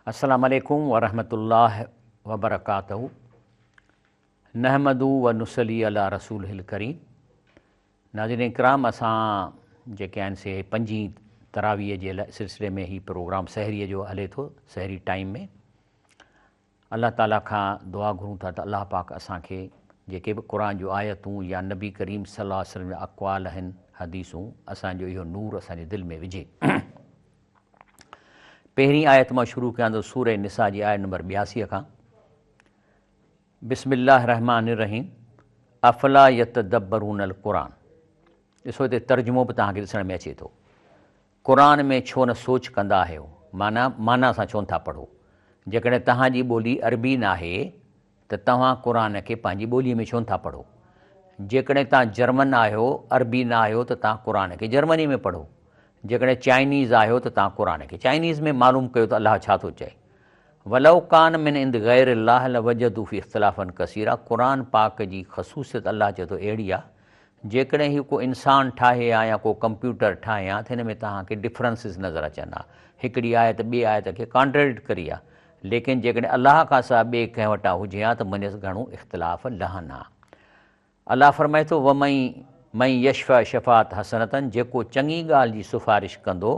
अस्सलामु अलैकुम वरहमतुल्लाहि वबरकातहू। नहमदु व नुसली अला रसूलिल करीम। नाज़रीन इकराम, असां जेके आहिनि से पंजी तरावीह जे सिलसिले में ही प्रोग्राम सहरीअ जो हले थो। सहरी टाइम में अल्लाह ताला खां दुआ घुरूं था त अल्लाह पाक असांखे जेके बि क़ुरान जूं आयतूं या नबी करीम सल्लल्लाहु अलैहि वसल्लम जा अक़वाल आहिनि, हदीसूं, असांजो इहो नूर असांजे दिलि में विझे। पहिरीं आयत मां शुरू कयां थो, सूरह निसा जी आयत नंबर 82 खां। बिस्मिल्लाह रहमान रहीम। अफला यतदब्बरून क़ुरान। ॾिसो हिते तर्जुमो बि तव्हांखे ॾिसण में अचे थो। क़ुरान में छो न सोच कंदा आहियो, माना सां छो नथा पढ़ो। जेकॾहिं तव्हांजी ॿोली अरबी न आहे त तव्हां क़ुरान खे पंहिंजी ॿोलीअ में छो नथा पढ़ो। जेकॾहिं तव्हां जर्मन आहियो, अरबी न आहियो, त तव्हां क़ुरान खे जर्मनी में पढ़ो। जेकॾहिं चाइनीज़ आहियो त तव्हां क़ुरान खे चाइनीज़ में मालूम कयो त अलाह छा थो चए। वलौ कान मिन इंद गैर अल्लाह लवजदू फी इख्तिलाफ़न कसीरा। क़ुरान पाक जी ख़सूसियत अलाह चए थो अहिड़ी आहे, जेकॾहिं हीउ को इंसानु ठाहे हा या को कंप्यूटर ठाहे हा त हिन में तव्हांखे डिफरेंसिस नज़र अचनि हा। हिकिड़ी आयत ॿिए आयत खे कॉन्ट्रेडिक्ट करी आहे, लेकिन जेकॾहिं अलाह खां सवाइ ॿिए कंहिं वटां हुजे हा त मुंहिंजो घणो इख़्तिलाफ़ लहनि हा। अलाह फरमाए थो मई यशफ़ा शफ़ात हसनतन। जेको चङी ॻाल्हि जी सिफ़ारिश कंदो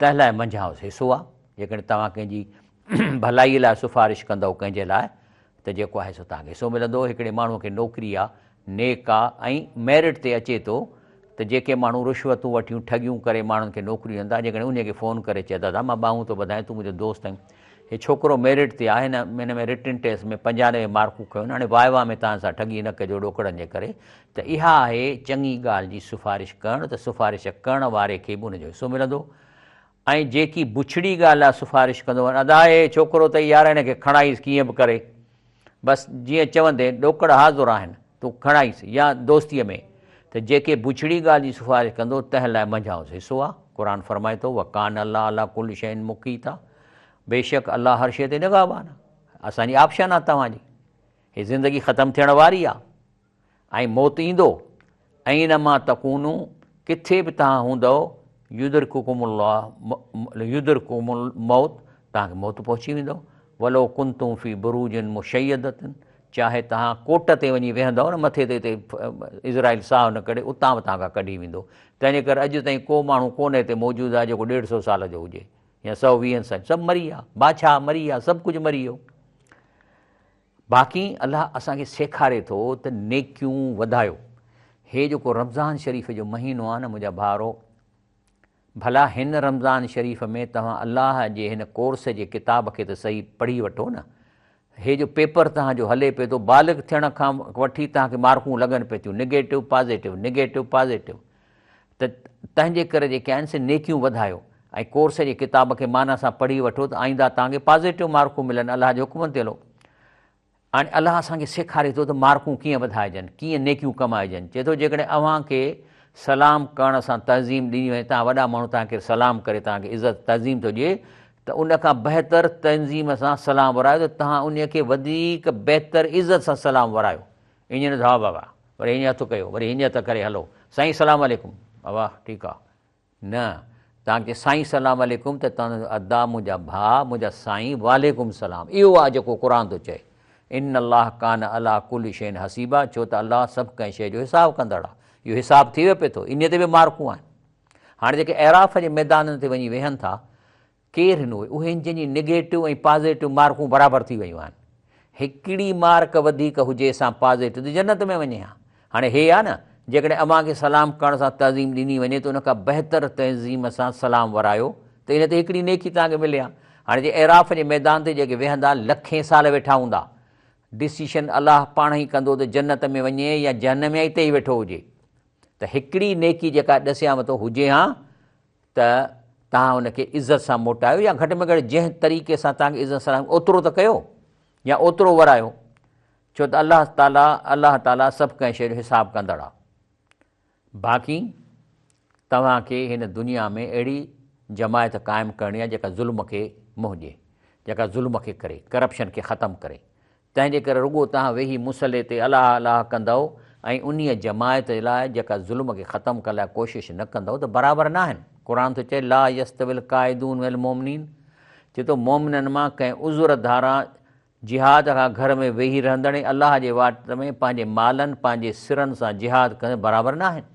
तंहिं लाइ मंझाउसि हिसो आहे। जेकॾहिं तव्हां कंहिंजी भलाईअ लाइ सिफ़ारिश कंदव कंहिंजे लाइ त जेको आहे सो तव्हांखे हिसो मिलंदो। हिकिड़े माण्हूअ खे नौकिरी आहे, नेक आहे, ऐं मेरिट ते अचे थो त जेके माण्हू रिश्वतूं वठियूं, ठगियूं करे माण्हुनि खे नौकिरियूं ॾियनि था, जेकॾहिं उनखे फ़ोन करे चए दादा मां ॿाहूं थो ॿधायां, तूं मुंहिंजो दोस्त आहीं, हे छोकिरो मेरिट ते आहे, हिन में रिटन टेस्ट में 95 मार्कूं खयूं, हाणे वाह में तव्हां सां ठगी न कजो ॾोकड़नि जे करे। त इहा आहे चङी ॻाल्हि जी सिफ़ारिश करणु, त सिफ़ारिश करण वारे खे बि उनजो हिसो मिलंदो। ऐं जेकी बुछड़ी ॻाल्हि आहे सिफ़ारिश कंदो अदा हे छोकिरो त यार हिनखे खणाईसि कीअं बि करे, बसि जीअं चवंदे ॾोकड़ हाज़ुर आहिनि, तूं खणाईसि या दोस्तीअ में। त जेके बुछड़ी ॻाल्हि जी सिफ़ारिश कंदो तंहिं लाइ मंझाउसि हिसो आहे। क़ुरान फरमाए थो वकान अल्लाह अला कुल शइन मुक़ीत आहे। बेशक अल्लाह हर शइ ते निगाहबान आहे। असांजी ऑप्शन आहे तव्हांजी, हीअ ज़िंदगी ख़तमु थियण वारी आहे ऐं मौत ईंदो। ऐं इन मां तकूनू, किथे बि तव्हां हूंदव, युदरकुमुल मौत, तव्हांखे मौत पहुची वेंदव। वलो कुंतुम फी बुरूजिन मुशय्यदतिन। चाहे तव्हां कोट ते वञी वेहंदव न, मथे ते इज़राइल साहु न करे, उतां बि तव्हांखां कढी वेंदो। तंहिंजे करे अॼु ताईं को माण्हू कोन्हे हिते मौजूदु आहे जेको 150 साल जो हुजे या 120 साल। सभु मरी विया, बादशाह मरी विया, सभु कुझु मरी वियो। बाक़ी अलाह असांखे सेखारे थो त नेकियूं वधायो। हे जेको रमज़ान शरीफ़ जो महीनो आहे न मुंहिंजा भाउरो, भला हिन रमज़ान शरीफ़ में तव्हां अलाह जे हिन कोर्स जे किताब खे त सही पढ़ी वठो न। हे जो पेपर तव्हांजो हले पियो थो, बालिग़ थियण खां वठी तव्हांखे मार्कूं लॻनि पियूं थियूं, निगेटिव पॉज़िटिव निगेटिव पॉज़िटिव। त तंहिंजे करे जेके आहिनि से नेकियूं वधायो ऐं कोर्स जे किताब खे माना सां पढ़ी वठो त आईंदा तव्हांखे पॉज़िटिव मार्कूं मिलनि। अलाह जे हुकुम ते हलो। हाणे अलाह असांखे सेखारे थो त मार्कूं कीअं वधाइजनि, कीअं नेकियूं कमाइजनि। चए थो जेकॾहिं अव्हांखे सलाम करण सां तज़ीम ॾिनी वञे, तव्हां वॾा माण्हू तव्हांखे सलाम करे तव्हांखे इज़त तज़ीम थो ॾिए, त उनखां बहितर तंज़ीम सां सलाम वरायो त तव्हां उनखे वधीक बहितर इज़त सां सलाम वरायो। ईअं न हा बाबा वरी हीअं हथु कयो, वरी हीअं त करे हलो, साईं सलाम अलैकुम, बाबा ठीकु आहे न, तव्हांखे साईं सलाम अलैकुम त तव्हां अदा मुंहिंजा भाउ, मुंहिंजा साईं वालेकुम सलाम। इहो आहे जेको क़ुरान थो चए। इन अल्लाह कान अला कुल शइन हसीबा। छो त अलाह सभु कंहिं शइ जो हिसाबु कंदड़ आहे। इहो हिसाबु थी वियो पिए थो, इन ते बि मार्कूं आहिनि। हाणे जेके एराफ़ जे मैदाननि ते वञी वेहनि था, केरु हिन उहे जंहिंजी निगेटिव ऐं पॉज़िटिव मार्कूं बराबरि थी वियूं आहिनि। हिकिड़ी मार्क वधीक हुजे सां पॉज़िटिव त जन्नत में वञे हा। हाणे हे आहे न, जेकॾहिं अव्हांखे सलाम करण सां तज़ीम ॾिनी वञे त उनखां बहितर तज़ीम सां सलाम वरायो त इन ते हिकिड़ी नेकी तव्हांखे मिले हा। हाणे जे एराफ़ जे मैदान ते जेके वेहंदा लखें साल वेठा हूंदा, डिसीशन अलाह पाण ई कंदो त जन्नत में वञे या जहन्नम में हिते ई वेठो हुजे। त हिकिड़ी नेकी जेका ॾसियां थो हुजे हा त तव्हां उनखे इज़त सां मोटायो, या घटि में घटि जंहिं तरीक़े सां तव्हांखे इज़त सां ओतिरो त कयो या ओतिरो वरायो। छो त अलाह ताला सभु कंहिं शइ जो हिसाबु कंदड़ आहे। बाक़ी तव्हांखे हिन दुनिया में अहिड़ी जमायत क़ाइमु करणी आहे जेका ज़ुल्म खे मुंहुं ॾिए, जेका ज़ुल्म खे करे, करप्शन खे ख़तमु करे। तंहिंजे करे रुॻो तव्हां वेही मुसले ते अलाह अलाह कंदव ऐं उन्हीअ जमायत लाइ जेका ज़ुल्म खे ख़तमु करण लाइ कोशिशि न कंदव त बराबरि न आहिनि। क़ुरान थो चए ला यस्तविल क़ाइदून वल मोमिनीन। चए थो मोमिननि मां कंहिं उज़ुर धारा जिहाद खां घर में वेही रहंदड़ अलाह जे वाट में पंहिंजे मालनि पंहिंजे सिरनि सां जिहाद करण बराबरि न आहिनि।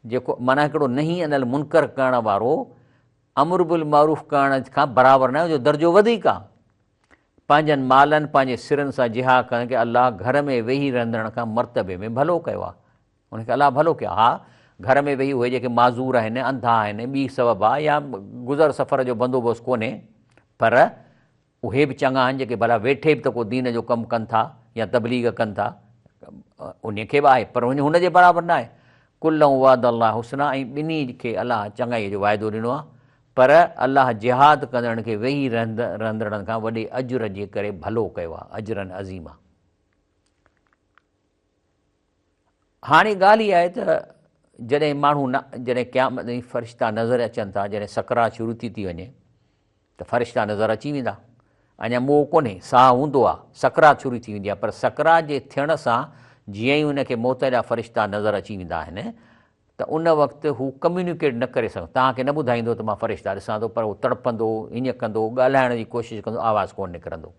जेको माना हिकिड़ो नही अनल मुनकर करण वारो अमर बिल मारूफ़ करण खां बराबरि न आहे, जो दर्जो वधीक आहे। पंहिंजनि मालनि पंहिंजे सिरनि सां जिहाद करण खे अलाह घर में वेही रहंदड़ खां मर्तबे में भलो कयो आहे, उनखे अलाह भलो कयो आहे। हा, घर में वेही उहे जेके माज़ूर आहिनि, अंधा आहिनि, ॿी सबबु आहे, या गुज़र सफ़र जो बंदोबस्तु कोन्हे, पर उहे बि चङा आहिनि जेके भला वेठे बि त को दीन जो कमु कनि था या तबलीग कनि था, उनखे बि आहे, पर हुनजे बराबरि न आहे। कुल वाद अलाह हुस्ना, ऐं ॿिन्ही खे अलाह चङाईअ जो वाइदो ॾिनो आहे, पर अलाह जिहाद कंदड़ खे वेही रहंदड़नि खां वॾे अजुर जे करे भलो कयो आहे, अजरन अज़ीम आहे। हाणे ॻाल्हि इहा आहे त जॾहिं माण्हू जॾहिं क़यामत जी फ़रिश्ता नज़र अचनि था, जॾहिं सकरात शुरू थी वञे त फ़रिश्ता नज़र अची वेंदा। अञा मोह कोन्हे, साह हूंदो आहे, सकरात शुरू थी वेंदी आहे, पर सकरात जे थियण सां जीअं ई उनखे मौत जा फ़रिश्ता नज़र अची वेंदा आहिनि त उन वक़्तु हू कम्यूनिकेट न करे सघंदो, तव्हांखे न ॿुधाईंदो त मां फ़रिश्ता ॾिसां थो, पर हू तड़पंदो, ईअं कंदो, ॻाल्हाइण जी कोशिशि कंदो, आवाज़ु कोन निकिरंदो।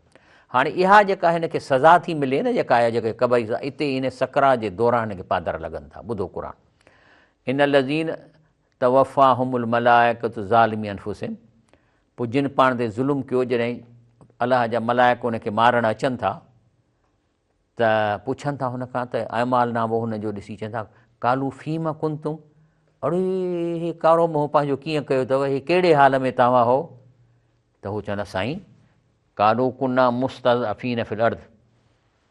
हाणे इहा जेका हिनखे सज़ा थी मिले न, जेका आहे जेके कबई सां, इते इन सकरात जे दौरान हिनखे पादर लॻनि था। ॿुधो क़ुर, इन लज़ीन तवफ़ाहुमुल मलाइकतु ज़ालिमी अनफुसिहिम, पोइ जिन पाण ते ज़ुल्म कयो, जॾहिं अलाह जा मलाइक उनखे मारणु अचनि था त पुछनि था हुन खां त अमालनामो हुनजो ॾिसी चवनि था कालू फ़ीम कुंतुम, अड़े हे कारो मोह पंहिंजो कीअं कयो अथव, हे कहिड़े हाल में तव्हां हो? त हू चवंदा साईं कालू कुन्ना मुस्तज़अफ़ीन फ़िल अर्द,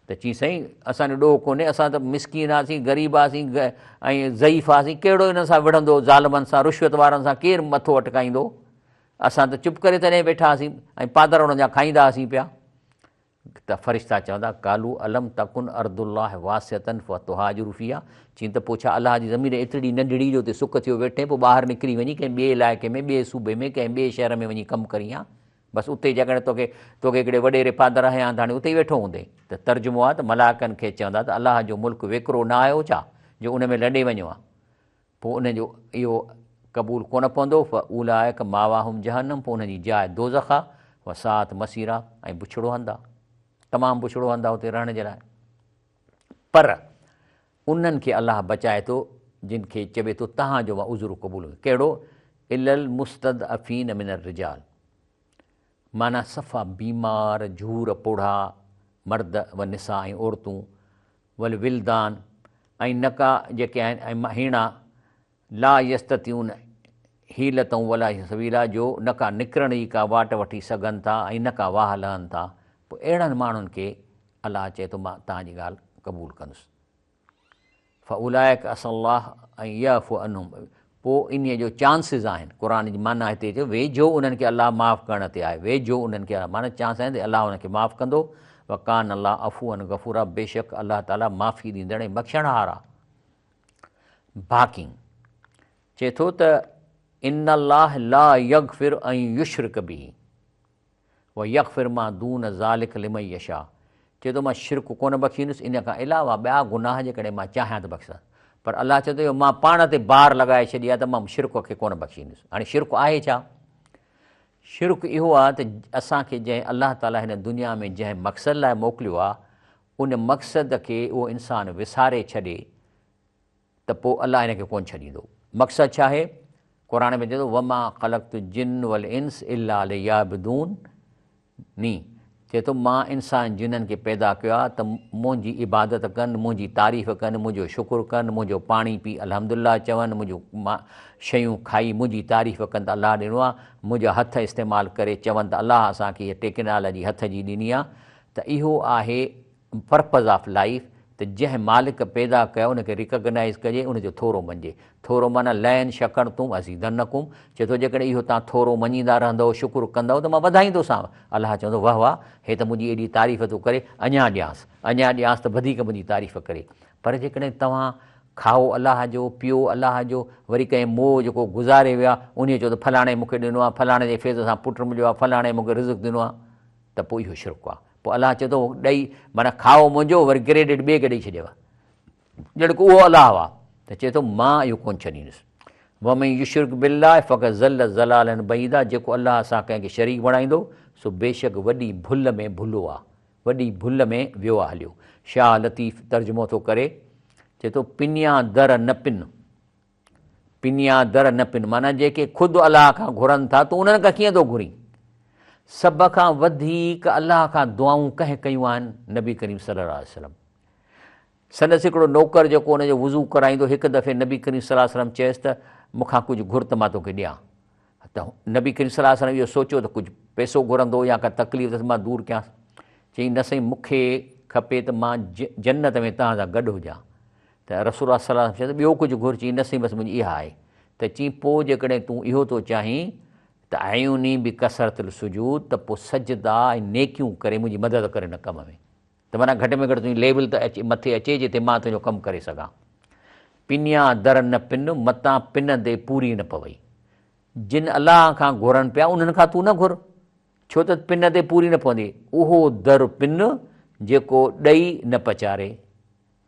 त चई साईं असांजो ॾोह कोन्हे, असां त मिसकीन हुआसीं, ग़रीब हुआसीं ऐं ज़ईफ़ हुआसीं, कहिड़ो हिन सां विढ़ंदो, ज़ालिमनि सां, रुश्वत वारनि सां केरु मथो अटकाईंदो, असां त चुप करे तॾहिं वेठा हुआसीं ऐं पादर हुननि जा खाईंदा हुआसीं पिया। त फ़रिश्ता चवंदा कालू अलम तकुन अर्दुल्लाह वासिअतन फ़तुहाजिरु फ़ीहा, चई त पोइ छा अलाह जी ज़मीन एतिरी नंढड़ी जो हुते सुख थियो वेठे, पोइ ॿाहिरि निकिरी वञी कंहिं ॿिए इलाइक़े में, ॿिए सूबे में, कंहिं ॿिए शहर में वञी कमु करी आहे, बसि उते जेकॾहिं तोखे हिकिड़े वॾेरे पादर हयां त हाणे उते ई वेठो हूंदे। त तर्जुमो आहे त मलाइकनि खे चवंदा त अलाह जो मुल्क वेकिरो न आयो छा जो उन में लॾे वञो आहे, पोइ उनजो इहो क़बूल कोन पवंदो। उलाइक मावाहुम जहन्नम, पोइ उनजी जाइ दोज़ख आहे, वसात मसीरा, ऐं बुछड़ो हंधु आहे, तमामु बुछड़ो हंधु आहे उते रहण जे लाइ। पर उन्हनि खे अलाह बचाए थो जिन खे चवे थो तव्हांजो मां उज़ुर क़बूल, कहिड़ो? इलल मुस्तदअफ़ीन मिनर रिजाल, माना सफ़ा बीमार, झूर पोढ़ा मर्द व निसा ऐं औरतूं, वल विलदान, ऐं नका जेके आहिनि, ऐं महीणा, ला यस्ततियून हीलतऊं वला सवीला, जो नका निकिरण जी का वाट वठी सघनि था ऐं नका वाह लहनि था। पोइ अहिड़नि माण्हुनि खे अलाह चए थो मां तव्हांजी ॻाल्हि क़बूल कंदुसि। फ़उलाइक असल्लाह ऐं यफ़ु अनहुम, पोइ इन जो चांसिस आहिनि, क़ुर जी माना हिते चयो वेझो उन्हनि खे अलाह माफ़ु करण ते आहे, वेझो उन्हनि खे माना चांस आहिनि त अलाह उनखे माफ़ु कंदो। वकान अलाह अफ़ूअन गफ़ूरा, बेशक अलाह ताला माफ़ी ॾींदड़ ऐं बख़्शणहार आहे। बाक़ी चए थो त इन अल्लाह ला यग़फिर ऐं युशरिक बिही व यग़फिर मां दून ज़ालिक लिमन यशा, चए थो मां शिरक कोन बख़्शींदुसि, इन खां अलावा ॿिया गुनाह जेकॾहिं मां चाहियां त बख़्शां, पर अलाह चए थो मां पाण ते बार लॻाए छॾी आहे त मां शिरक खे कोन बख़्शींदुसि। हाणे शिरक आहे छा? शिरक इहो आहे त असांखे जंहिं अलाह ताला हिन दुनिया में जंहिं मक़सद लाइ मोकिलियो आहे, उन मक़सद खे उहो इंसानु विसारे छॾे त पोइ अलाह हिन खे कोन छॾींदो। मक़सदु छा आहे? क़ुर में चए थो वमा ख़लक़्तु जिन्न वल इंस इल्ला लियाबुदून नी, चए थो मां इंसान जिन्हनि खे पैदा कयो आहे त मुंहिंजी इबादत कनि, मुंहिंजी तारीफ़ कनि, मुंहिंजो शुकुरु कनि, मुंहिंजो पाणी पी अल्हम्दुलिल्लाह चवनि, मुंहिंजो शयूं खाई मुंहिंजी तारीफ़ कनि त अलाह ॾिनो आहे, मुंहिंजा हथ इस्तेमालु करे चवनि त अलाह असांखे हीअ टेक्नोलॉजी हथ जी ॾिनी आहे। त इहो आहे पर्पज़ ऑफ लाइफ, त जंहिं मालिक पैदा कयो उनखे रिकग्नाइज़ कजे, उनजो थोरो मञिजे। थोरो माना लैन शकर तूं अज़ीदन नकुम, चए थो जेकॾहिं इहो तव्हां थोरो मञींदा रहंदव, शुकुरु कंदव त मां वधाईंदोसांव। अलाह चवंदो वाह वाह, हे त मुंहिंजी एॾी तारीफ़ थो करे, अञा ॾियांसि त वधीक मुंहिंजी तारीफ़ करे। पर जेकॾहिं तव्हां खाओ अलाह जो, पियो अलाह जो, वरी कंहिं मोह जेको गुज़ारे विया उन चयो त फलाणे मूंखे ॾिनो आहे, फलाणे जे फेज़ सां पुटु मिलियो आहे, फलाणे मूंखे रिज़्क़ ॾिनो आहे, त पोइ इहो शिरक आहे। पोइ अलाह चए थो ॾेई माना खाओ मुंहिंजो, वरी क्रेडिट ॿिए खे ॾेई छॾियव, ॼण को उहो अलाह आहे, त चए थो मां इहो कोन छॾींदुसि। वमन युशरिक बिल्लाह फ़क़द ज़ल्ल ज़लालन बईदा, जेको अलाह सां कंहिंखे शरीक बणाईंदो सो बेशक वॾी भुल में भुलो आहे, वॾी भुल में वियो आहे हलियो। शाह लतीफ़ तर्जुमो थो करे, चए थो पिनिया दर न पिन, पिनिया दर न पिन माना जेके ख़ुदि अलाह खां घुरनि था तूं उन्हनि खां कीअं थो घुरीं। सभ खां वधीक अलाह खां दुआऊं कंहिं कयूं आहिनि नबी करीम सल्लल्लाहु अलैहि वसल्लम। संदसि हिकिड़ो नौकर जेको हुनजो वुज़ू कराईंदो, हिकु दफ़े नबी करीम सल्लल्लाहु अलैहि वसल्लम चयसि त मूंखां कुझु घुर त मां तोखे ॾियां, त नबी करीम सल्लल्लाहु अलैहि वसल्लम इहो सोचियो त कुझु पैसो घुरंदो या का तकलीफ़ मां दूरि कयांसि। चई न साईं, मूंखे खपे त मां जन्नत में तव्हां सां गॾु हुजां। त रसूल सल्लल्लाहु अलैहि वसल्लम चयो त ॿियो कुझु घुर? चई न साईं, बसि मुंहिंजी इहा आहे। त चई पोइ जेकॾहिं तूं इहो थो चाहीं त आयूनी बि कसरतुल सुजूद, त पोइ सजदा ऐं नेकियूं करे मुंहिंजी मदद करे न कम में, त माना घटि में घटि तुंहिंजी लेवल त अचे मथे अचे जिते मां तुंहिंजो कमु करे सघां। पिनिया दर न पिन, मतां पिन ते पूरी न पवई। जिन अलाह खां घुरनि पिया उन्हनि खां तूं न घुर, छो त पिन ते पूरी न पवंदी। उहो दर पिन जेको ॾेई न पचारे,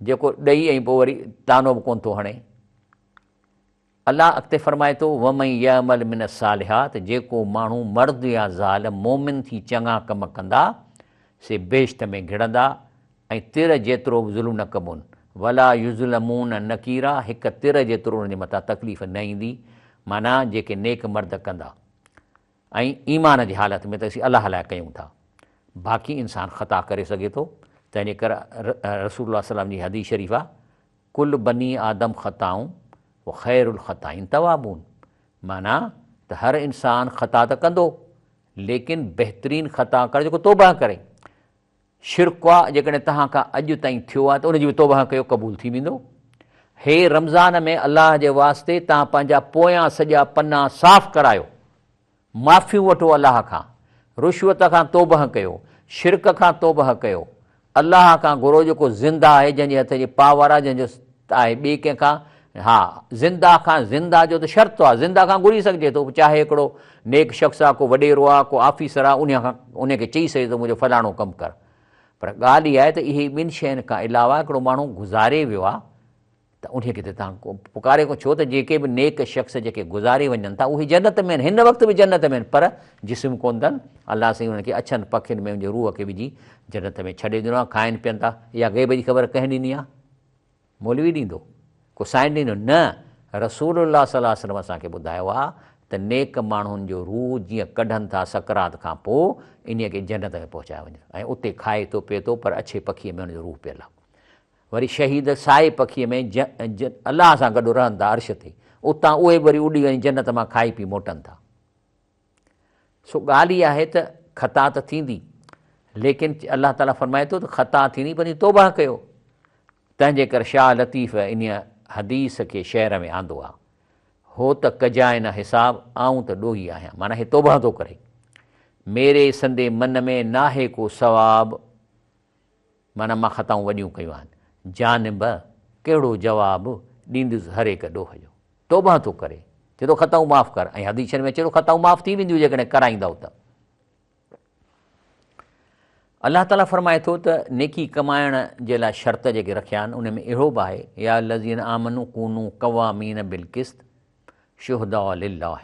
जेको ॾेई ऐं पोइ वरी तानो बि कोन थो हणे। अलाह अॻिते फरमाए थो वमन यअमल मिन सालिहात, जेको माण्हू मर्द या ज़ाल मोमिन थी चङा कम कंदा से बेश्त में घिड़ंदा ऐं तिर जेतिरो बि ज़ुल्म न कबोनि, वला युज़लमून नकीरा, हिकु तिर जेतिरो हुनजे मथां तकलीफ़ न ईंदी। माना जेके नेक मर्द कंदा ऐं ईमान जी हालत में त असीं अलाह लाइ कयूं था, बाक़ी इंसानु ख़ता करे सघे थो। तंहिंजे करे रसूलुल्लाह सल्लल्लाहु अलैहि वसल्लम जी हदीस शरीफ़ आहे, कुल बनी आदम ख़ताऊं व ख़ैरुल ख़ताइन तवाबून, माना त हर इंसानु ख़ता त कंदो लेकिन बहितरीनु ख़ता करे जेको तौबा करे। शिरक आहे जेकॾहिं तव्हां खां अॼु ताईं थियो आहे त उनजी बि तौबा कयो, क़बूल थी वेंदो। हे रमज़ान में अलाह जे वास्ते तव्हां पंहिंजा पोयां सॼा पना साफ़ करायो, माफ़ियूं वठो अलाह खां, रुश्वत खां तौबा कयो, शिरक खां तौबा कयो, अलाह खां घुरो जेको ज़िंदा आहे, जंहिंजे हथ जी पावर आहे, जंहिंजो आहे ॿिए कंहिंखां। हा, ज़िंदा खां, ज़िंदा जो त शर्त आहे, ज़िंदा खां घुरी सघिजे थो, चाहे हिकिड़ो नेक शख़्स आहे, को वॾेरो आहे, को ऑफिसर आहे, उनखे चई सघे थो मुंहिंजो फलाणो कमु कर। पर ॻाल्हि इहा आहे त इहे ॿिनि शयुनि खां अलावा हिकिड़ो माण्हू गुज़ारे वियो आहे त उनखे त तव्हां पुकारे को, छो त जेके बि नेक शख़्स जेके गुज़ारे वञनि था उहे जन्नत में आहिनि, हिन वक़्तु बि जन्नत में आहिनि, पर जिस्म कोन अथनि। अलाह साईं उन्हनि खे अछनि पखियुनि में मुंहिंजे रूह खे विझी जन्नत में छॾे ॾिनो आहे, खाइनि पीअनि था। इहा ग़ैब जी ख़बर कंहिं ॾिनी आहे? मौलवी ॾींदो, को साईं ॾींदो? न, रसूलुल्लाह सल्लल्लाहु अलैहि वसल्लम असांखे ॿुधायो आहे त नेक माण्हुनि जो रूह जीअं कढनि था सकरात खां पोइ इन खे जन्नत में पहुचाए वञे ऐं उते खाए थो पीए थो, पर अछे पखीअ में हुनजो रूह पियल आहे। वरी शहीद साए पखीअ में अलाह सां गॾु रहनि था अर्श ते, उतां उहे वरी उॾी वञी जन्नत मां खाई पी मोटनि था। सो ॻाल्हि इहा आहे त ख़ता त थींदी, लेकिन अलाह ताला फरमाए थो त ख़ता थींदी पर तौबा कयो। तंहिंजे करे शाह लतीफ़ इन हदीस खे शहर में आंदो आहे, हो त कजाए न हिसाब, आऊं त ॾोही आहियां, माना हे तौबा थो करे। मेरे संदे मन में नाहे को सवाब, माना मां ख़ताऊं वॾियूं कयूं आहिनि। जानब कहिड़ो जवाबु ॾींदुसि हर हिकु ॾोह जो, तौबा थो करे, चए थो ख़ताऊं माफ़ु कर। ऐं हदीसनि में चए थो ख़ताऊं माफ़ु थी वेंदियूं जेकॾहिं कराईंदव त। अलाह ताला फरमाए थो त नेकी कमाइण जे लाइ शर्त जेके रखिया आहिनि उन में अहिड़ो बि आहे, या लज़ीन आमनू कूनू क़वामीन बिलक़िस्त शुहदा लिल्लाह,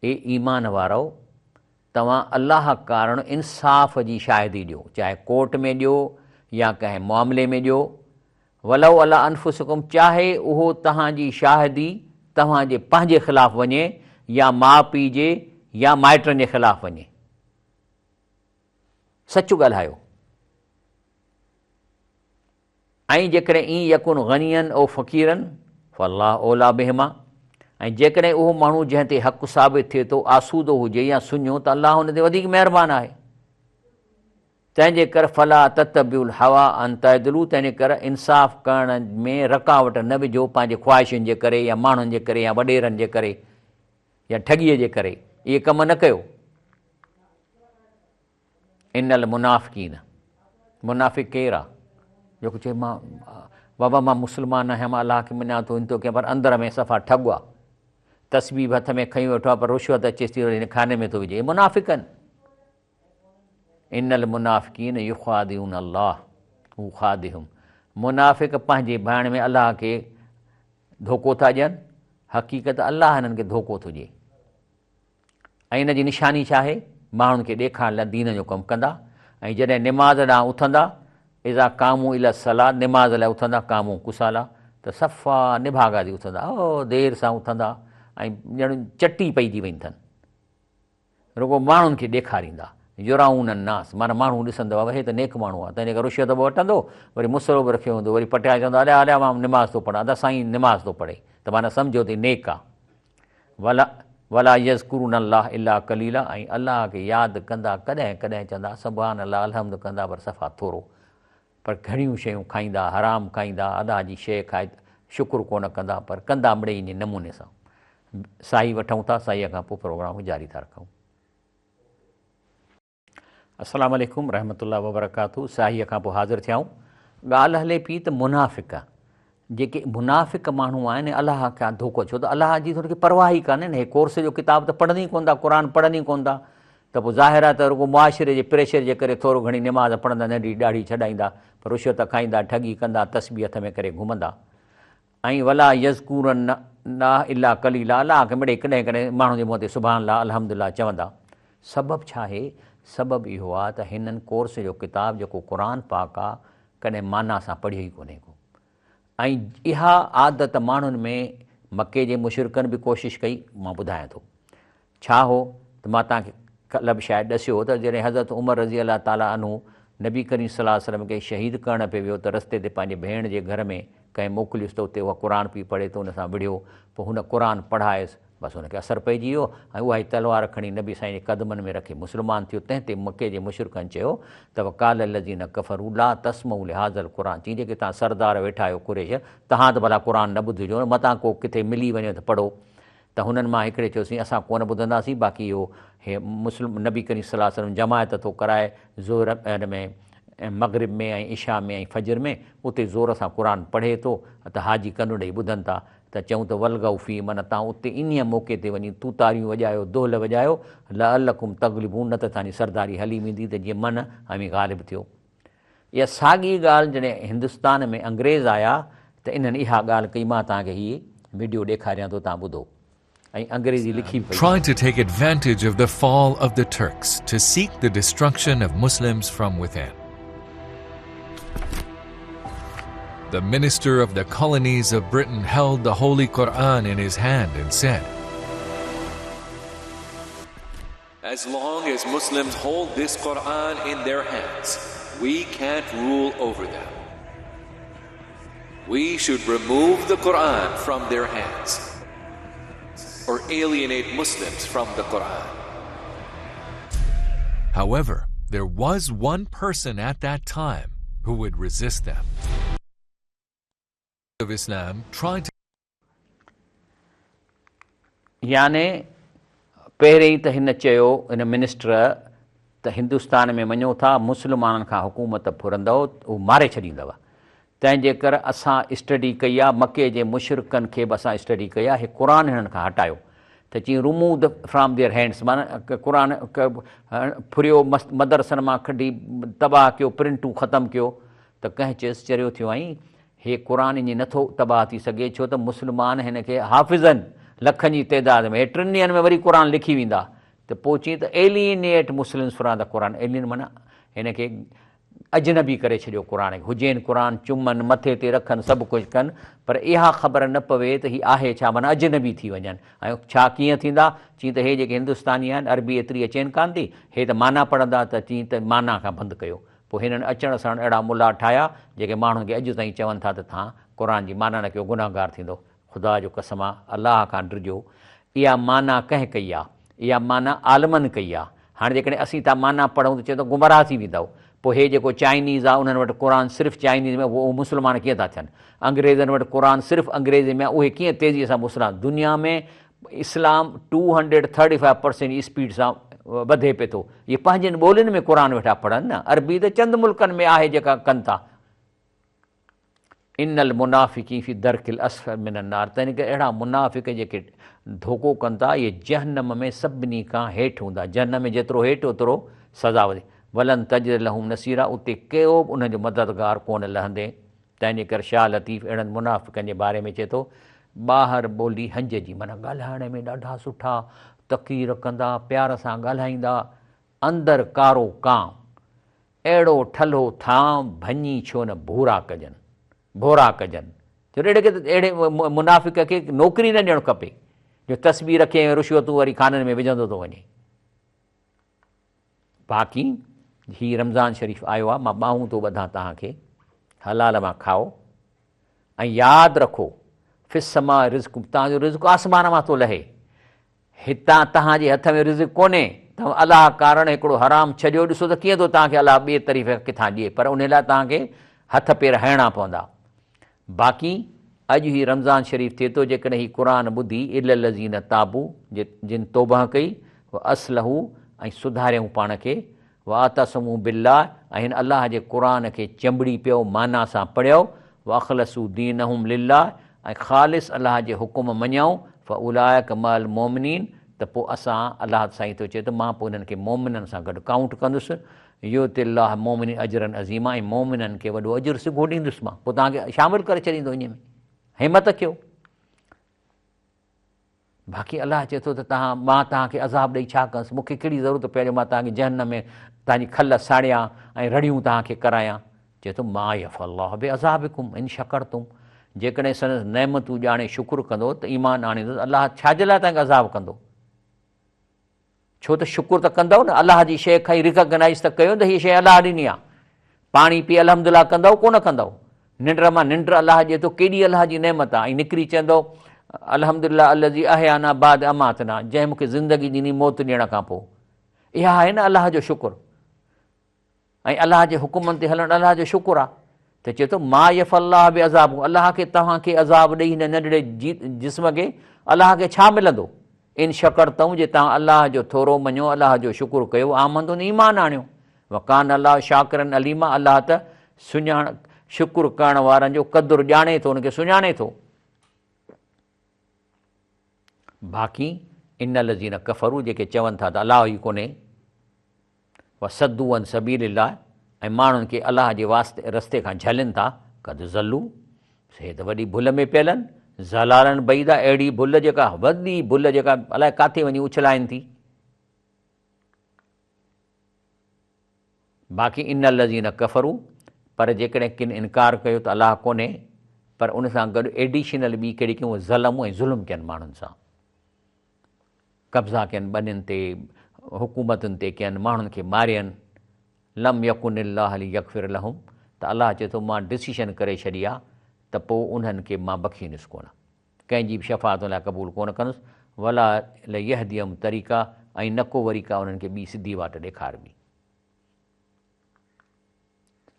ए ईमान वारो तव्हां अलाह कारण इंसाफ़ जी शाहिदी ॾियो, चाहे कोर्ट में ॾियो या कंहिं मामले में ॾियो। वलउ अला अनफुसकुम, चाहे उहो तव्हांजी शाहिदी तव्हांजे पंहिंजे ख़िलाफ़ु वञे या माउ पीउ जे या माइटनि जे ख़िलाफ़ु वञे, सच ॻाल्हायो। ऐं जेकॾहिं ईं यकुन गनियन ओ फ़क़ीरन फल्लाह ओला बिहिमा, ऐं जेकॾहिं उहो माण्हू जंहिं ते हक़ु साबित थिए थो आसूदो हुजे या सुञो, त अलाह हुन ते वधीक महिरबानी आहे। तंहिंजे करे फला ततबिउल हवा अन तअदिलू, तंहिंजे करे इंसाफ़ करण में रकावट न विझो पंहिंजे ख़्वाहिशुनि जे करे या माण्हुनि जे करे या वॾेरनि जे करे या ठॻीअ जे करे, इहे कम न कयो। इनल मुनाफ़िकीन, मुनाफ़िक केरु आहे? जेको चए मां बाबा मां मुस्लमान आहियां, मां अलाह खे मञा थो, इन थो कयां, पर अंदर में सफ़ा ठॻु आहे, तस्बीह हथ में खई वेठो आहे, पर रुश्वत अचेसि थी हिन खाने में थो विझे, इहे मुनाफ़िक आहिनि। इनल मुनाफ़िकीन युख़ादिऊन अल्लाह हू ख़ादिहुम, मुनाफ़िक पंहिंजे भाइण में अलाह खे धोखो था ॾियनि हक़ीक़त अलाह हिननि खे धोखो थो ॾिए। ऐं इन जी निशानी छा आहे? माण्हुनि खे ॾेखारण लाइ दीन जो कमु कंदा, ऐं जॾहिं निमाज़ ॾांहुं उथंदा, इज़ा कामू इला सलाह, निमाज़ लाइ उथंदा, कामू कुसाला, त सफ़ा निभागा थी उथंदा, ओ देरि सां उथंदा, ऐं ॼण चटी पइजी वई अथनि। रुगो माण्हुनि खे ॾेखारींदा, युराउन नास, माना माण्हू ॾिसंदो आहे, हे त नेक माण्हू आहे, तंहिंजे करे रुशियत बि वठंदो, वरी मुसलो बि रखियो हूंदो, वरी पटियाए चवंदो हलिया हलिया मां निमाज़ थो पढ़ां, त साईं निमाज़ थो पढ़े, त माना सम्झो त नेक आहे। वला यज़कुरून अल्लाह इला कलीला, ऐं अलाह खे यादि कंदा कॾहिं कॾहिं, चवंदा सुभान अल्लाह अलहम्द कंदा, पर सफ़ा थोरो, पर घणियूं शयूं खाईंदा, हराम खाईंदा, अलाह जी शइ खाए शुकुरु कोन कंदा, पर कंदा मिड़ई इन नमूने सां। साई वठूं था, साईअ खां पोइ प्रोग्राम जारी था रखूं। अस्सलामु अलैकुम रहमतुल्लाहि व बरकातहू। साईअ खां पोइ हाज़िर थियाऊं। ॻाल्हि हले पई त मुनाफ़िक़, जेके मुनाफ़िक़ माण्हू आहिनि, अलाह खां धोखो, छो त अलाह जी हुनखे परवाह ई कान्हे न, हे कोर्स जो किताब त पढ़नि ई कोन था, क़ुर पढ़नि ई कोन था, त पोइ ज़ाहिर आहे त रुगो मुआशिरे जे प्रेशर जे करे थोरो घणी निमाज़ पढ़ंदा, नंढी ॾाढी छॾाईंदा, पर रुशियत खाईंदा, ठगी कंदा, तस्बीह हथ में करे घुमंदा। ऐं वला यज़कूरन ना इला कलीला, अलाह खे मिड़े कॾहिं कॾहिं माण्हू जे मुंहं ते सुभान अल्लाह अल्हम्दुलिल्लाह चवंदा। सबबु छा आहे? सबबु इहो आहे त हिननि कोर्स जो किताब जेको क़ुर पाक आहे, कॾहिं माना सां पढ़ियो ई कोन्हे को। ऐं इहा आदत माण्हुनि में, मके जे मुशरिकनि बि कोशिशि कई, मां ॿुधायां थो छा हो, त मां तव्हांखे कल्ह बि शायदि ॾसियो हो, त जॾहिं हज़रत उमर रज़ी अलाह ताला अनहु नबी करीम सल्लल्लाहु अलैहि वसल्लम खे शहीद करण पियो वियो, त रस्ते ते पंहिंजे भेण जे घर में कंहिं मोकिलियुसि, त उते उहा क़ुर पई पढ़े, त हुन सां विढ़ियो, पोइ हुन क़ुर पढ़ायसि, बसि हुनखे असरु पइजी वियो, ऐं उहा ई तलवार खणी नबी साईं जे क़दमनि में रखी मुस्लमान थियो। तंहिं ते मके जे मुशरिकनि चयो त काल लज़ीन कफ़रू ला तस्मऊ लिहाज़ल क़ुर, चई जेके तव्हां सरदार वेठा आहियो कुरैश, तव्हां त भला क़ुर न ॿुधिजो, मतां को किथे मिली वञे त पढ़ो। त हुननि मां हिकिड़े चयोसीं असां कोन ॿुधंदासीं, बाक़ी इहो हे मुस्लिम नबी करीम सल्लल्लाहु अलैहि वसल्लम जमायत थो कराए ज़ोर हिन में, मग़रिब में ऐं इशा में ऐं फजर में, उते ज़ोर सां क़ुर पढ़े थो, त हाजी कनु ॾेई ॿुधनि था, त चऊं त वलगऊ फी, माना तव्हां उते इन मौक़े ते वञी तूतारियूं वॼायो, दोहल वॼायो, लअलकुम तग़लिबून, न त तव्हांजी सरदारी हली वेंदी, त जीअं मन हमी ग़ालिब थियो। इहा साॻी ॻाल्हि जॾहिं हिंदुस्तान में अंग्रेज़ आया, त इन्हनि इहा ॻाल्हि कई, मां तव्हांखे हीअ वीडियो ॾेखारियां थो, तव्हां ॿुधो। ऐं अंग्रेज़ी लिखी पई। Tried to take advantage of the fall of the Turks to seek the destruction of Muslims from within. The minister of the colonies of Britain held the Holy Quran in his hand and said, "As long as Muslims hold this Quran in their hands, we can't rule over them. We should remove the Quran from their hands, or alienate Muslims from the Quran." However, there was one person at that time who would resist them. Of Islam tried to, याने पहिरें ई त हिन चयो, हिन minister, त हिंदुस्तान में वञो था, मुस्लमाननि खां हुकूमत फुरंदव, उहो मारे छॾींदव। तंहिंजे करे असां स्टडी कई आहे, मके जे मुशरिकनि खे बि असां स्टडी कई आहे, हे क़ुर हिननि खां हटायो, त चई रिमूव फ्रॉम देयर हैंड्स, माना क़ुर फुरियो, मदरसनि मां कढी तबाह कयो, प्रिंटूं ख़तमु कयो। त कंहिं चयसि, चरियो थियो आई हे क़ुर ईअं नथो तबाह थी सघे, छो त मुस्लमान हिन खे हाफ़िज़नि लखनि जी तइदाद में, हे 3 ॾींहंनि में वरी क़ुर लिखी वेंदा। त पोइ चई त एलिएनेट मुस्लिम्स फ्रॉम द क़ुर, एलियन माना हिन खे अजनबी करे छॾियो क़ुर खे, हुजनि क़ुर चुमनि, मथे ते रखनि, सभु कुझु कनि, पर इहा ख़बर न पवे त हीअ आहे छा, माना अजनबी थी वञनि। ऐं छा कीअं थींदा? चई त हे जेके हिंदुस्तानी आहिनि, अरबी एतिरी अचनि कान थी, हे त माना पढ़ंदा, त चई त माना खां बंदि कयो। पोइ हिननि अचण सां अहिड़ा मुला ठाहिया जेके माण्हुनि खे अॼु ताईं चवनि था त तव्हां क़ुर जी माना न कयो, गुनाहगार थींदो। ख़ुदा जो कसम आहे, अलाह खां डिॼो, इहा माना कंहिं कई आहे? इहा माना आलमनि कई आहे। हाणे जेकॾहिं असीं था माना पढ़ूं त चए थो गुमराह थी वेंदव। पोइ हे जेको चाइनीज़ आहे, उन्हनि वटि क़ुर सिर्फ़ु चाइनीज़ में, उहो मुस्लमान कीअं था थियनि? अंग्रेज़नि वटि क़ुर सिर्फ़ु अंग्रेज़ी में, उहे कीअं तेज़ीअ सां मुस्लमान? दुनिया में इस्लाम 235% स्पीड सां वधे पिए थो। इहे पंहिंजनि ॿोलियुनि में क़ुर वेठा पढ़नि न, अरबी त चंद मुल्कनि में आहे जेका कनि था। इनल मुनाफ़िक़ी फी दरकिल असफल मिनन नार, तंहिं करे अहिड़ा मुनाफ़िक़ जेके धोखो कनि था, इहे जहन्नम में सभिनी खां हेठि हूंदा। जहन्नम में जेतिरो हेठि ओतिरो सज़ा वधे। वलन तजिद लहुम नसीरा, उते कहिड़ो बि उनजो मददगार कोन लहंदे। तंहिंजे करे शाह लतीफ़ अहिड़नि मुनाफ़िक़नि जे बारे में चए थो, ॿाहिरि ॿोली हंज जी, माना ॻाल्हाइण में ॾाढा सुठा, तक़रीर कंदा, प्यार सां ॻाल्हाईंदा, अंदरि कारो कां, अहिड़ो ठल्हो थां भञी छो न भोरा कजनि, भोरा कजनि। छो अहिड़े मुनाफ़िक खे नौकिरी न ॾियणु खपे जो तस्बीर रखे ऐं रुश्वतूं वरी खाननि में विझंदो थो वञे। बाक़ी हीउ रमज़ान शरीफ़ आयो आहे, मां ॿाहूं थो ॿधां तव्हांखे, हलाल मां खाओ ऐं यादि रखो फिसमा रिज़्क़, तव्हांजो रिज़्क़ आसमान मां थो लहे, हितां तव्हांजे हथ में रिज़्क़ कोन्हे, तव्हां अलाह कारण हिकिड़ो हराम छॾियो, ॾिसो त कीअं थो तव्हांखे अलाह ॿिए तरीक़े किथां ॾिए, पर उन लाइ तव्हांखे हथ पेर हणणा पवंदा। बाक़ी अॼु ही रमज़ान शरीफ़ थिए थो, जेकॾहिं हीउ क़ुर ॿुधी इल लज़ीन ताबू, जिन तौबह कई, व असलहू ऐं सुधारियऊं पाण खे, व आतसमू बिल्लाह ऐं हिन अलाह जे क़ुर खे चंबड़ी पियो, माना सां पढ़ियो, व अख़लसू दीनहुम लिल्लाह ऐं ख़ालिस अलाह जे हुकुम मञऊं, फ उलाइक मअल मोमिनीन, त पोइ असां अलाह साईं थो चए त मां पोइ हिननि खे मोमिननि सां गॾु काउंट कंदुसि, इहो तिलाह मोमिन अजरन अज़ीमा, ऐं मोमिननि खे वॾो अजुर सिघो ॾींदुसि मां, पोइ तव्हांखे शामिलु करे छॾींदो इन में, हिमत कयो। बाक़ी अलाह चए थो त मां तव्हांखे अज़ाब ॾेई छा कंदुसि, मूंखे कहिड़ी ज़रूरत पए जो मां तव्हांखे जहन्नम में तव्हांजी खल साड़ियां ऐं रड़ियूं तव्हांखे करायां। चए थो मा यफ़अल्लाहु बिअज़ाबिकुम इन शकरतुम, जेकॾहिं संदसि नेमतूं ॼाणे शुकुरु कंदो त ईमान आणींदो, अलाह छाजे लाइ तव्हांखे अज़ाब कंदो? छो त शुकुरु त कंदव न, अलाह जी शइ खाई रिकॉग्नाइज़ त कयो त हीअ शइ अलाह ॾिनी आहे। पाणी पी अल्हम्दुलिल्लाह कंदव कोन कंदव, निंड मां निंड अलाह ॾिए थो, केॾी अलाह जी नेमत आहे, ऐं निकिरी चवंदो अल्हम्दुलिल्लाह अल्लज़ी अहयाना बाद अमातना, जंहिं मूंखे ज़िंदगी ॾिनी मौत ॾियण खां पोइ, इहा आहे न अलाह जो शुकुरु, ऐं अलाह जे हुकुमनि ते हलणु अलाह जो शुकुरु आहे। त चए थो मा यफ़अल्लाह बिअज़ाब, अलाह खे तव्हांखे अज़ाब ॾेई हिन नंढड़े जिस्म खे अलाह खे छा मिलंदो? इन शकरतऊं, जे तव्हां अलाह जो थोरो मञो, अलाह जो शुकुरु कयो, आमंदो न ईमान आणियो, वकान अलाह शाकिरन अलीमा, अलाह त शुकुरु करण वारनि जो क़दुरु ॼाणे थो, उनखे सुञाणे थो। बाक़ी इन लज़ीन कफ़रू, जेके चवनि था त अलाह ई कोन्हे, व सद्दू अन सबीलिल्लाह, ऐं माण्हुनि खे अलाह जे वास्ते रस्ते खां झलनि था, कद ज़ल्लू, से त वॾी भुल में पियल आहिनि, ज़लालनि बईदा, अहिड़ी भुल जेका वॾी भुल जेका अलाए किथे वञी उछलाइनि थी। बाक़ी इन लज़ीन कफ़रू, पर जेकॾहिं किन इनकार कयो त अलाह कोन्हे, पर उन सां गॾु एडिशनल ॿी कहिड़ी कयूं, ज़लम ऐं ज़ुल्म कयनि माण्हुनि सां, कब्ज़ा कयनि ॿनियुनि ते, हुकूमतुनि ते कयनि, माण्हुनि खे मारियनि, लम यकुनिल्लाह लियग़फिर लहुम, त अलाह चए थो मां डिसीशन करे छॾी आहे त पोइ उन्हनि खे मां बख़्शींदुसि कोन, कंहिंजी बि शफ़ाअत लाइ क़बूल कोन कंदुसि, वला लयहदियम तरीक़ा, ऐं न को वरी का उन्हनि खे ॿी सिधी वाट ॾेखारबी।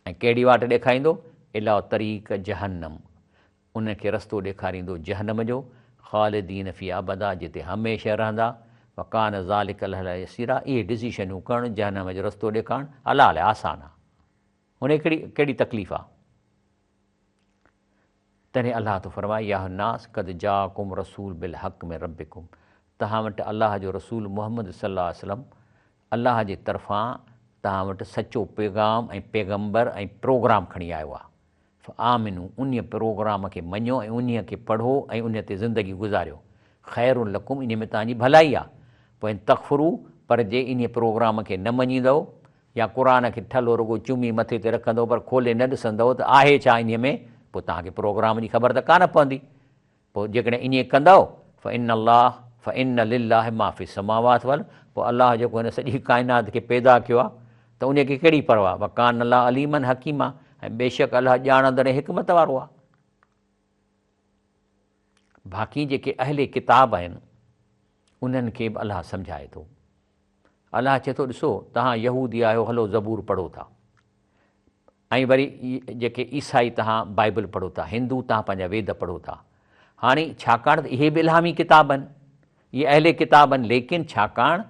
ऐं कहिड़ी वाट ॾेखारींदो? इला तरीक़ जहन्नम, उनखे रस्तो ॾेखारींदो जहन्नम जो, ख़ालिदीन फी अबदा, जिते हमेशह रहंदा, वकान ज़ालिक अलैहि यसीरा, इहे डिसीशनूं करणु, जहन्नम जो रस्तो ॾेखारणु अलाह लाइ आसान आहे, उन कहिड़ी तकलीफ़ आहे। तॾहिं अलाह तो फरमाए, या नास कद जाकुम रसूल बिल हक़ में रबिकुम, तव्हां वटि अलाह जो रसूल मुहम्मद सल्लल्लाहु अलैहि वसल्लम अलाह जे तरफ़ां तव्हां वटि सचो पैगाम ऐं पैगम्बर ऐं प्रोग्राम खणी आयो आहे। आमिनू, उन प्रोग्राम खे मञो ऐं उन खे पढ़ो ऐं उन ते ज़िंदगी गुज़ारियो, ख़ैरुल लकुम, इन में तव्हांजी भलाई आहे। पोइ तकफ़ुरू, पर जे इन प्रोग्राम खे न मञींदव, या क़ुर खे ठलो रुगो चुमी मथे ते रखंदव पर खोले न ॾिसंदव त आहे छा इन में, पोइ तव्हांखे प्रोग्राम जी ख़बर त कान पवंदी। पोइ जेकॾहिं ईअं कंदव, फ़ इन लिल्लाहि मा फ़ी समावात वल, पोइ अलाह जेको हिन सॼी काइनात खे पैदा कयो आहे त उनखे कहिड़ी परवाह, वकान अलाह अलीमन हकीमा, ऐं बेशक अलाह ॼाणंदड़ हिकमत वारो आहे। बाक़ी जेके अहले किताब आहिनि उन्हनि खे बि अलाह सम्झाए थो। अलाह चए थो, ॾिसो तव्हां यहूदी आहियो, हलो ज़बूर पढ़ो था, ऐं वरी जेके ईसाई तव्हां बाइबल पढ़ो था, हिंदू तव्हां पंहिंजा वेद पढ़ो था। हाणे छाकाणि त इहे बि इल्हामी किताब आहिनि, इहे अहले किताब आहिनि, लेकिन छाकाणि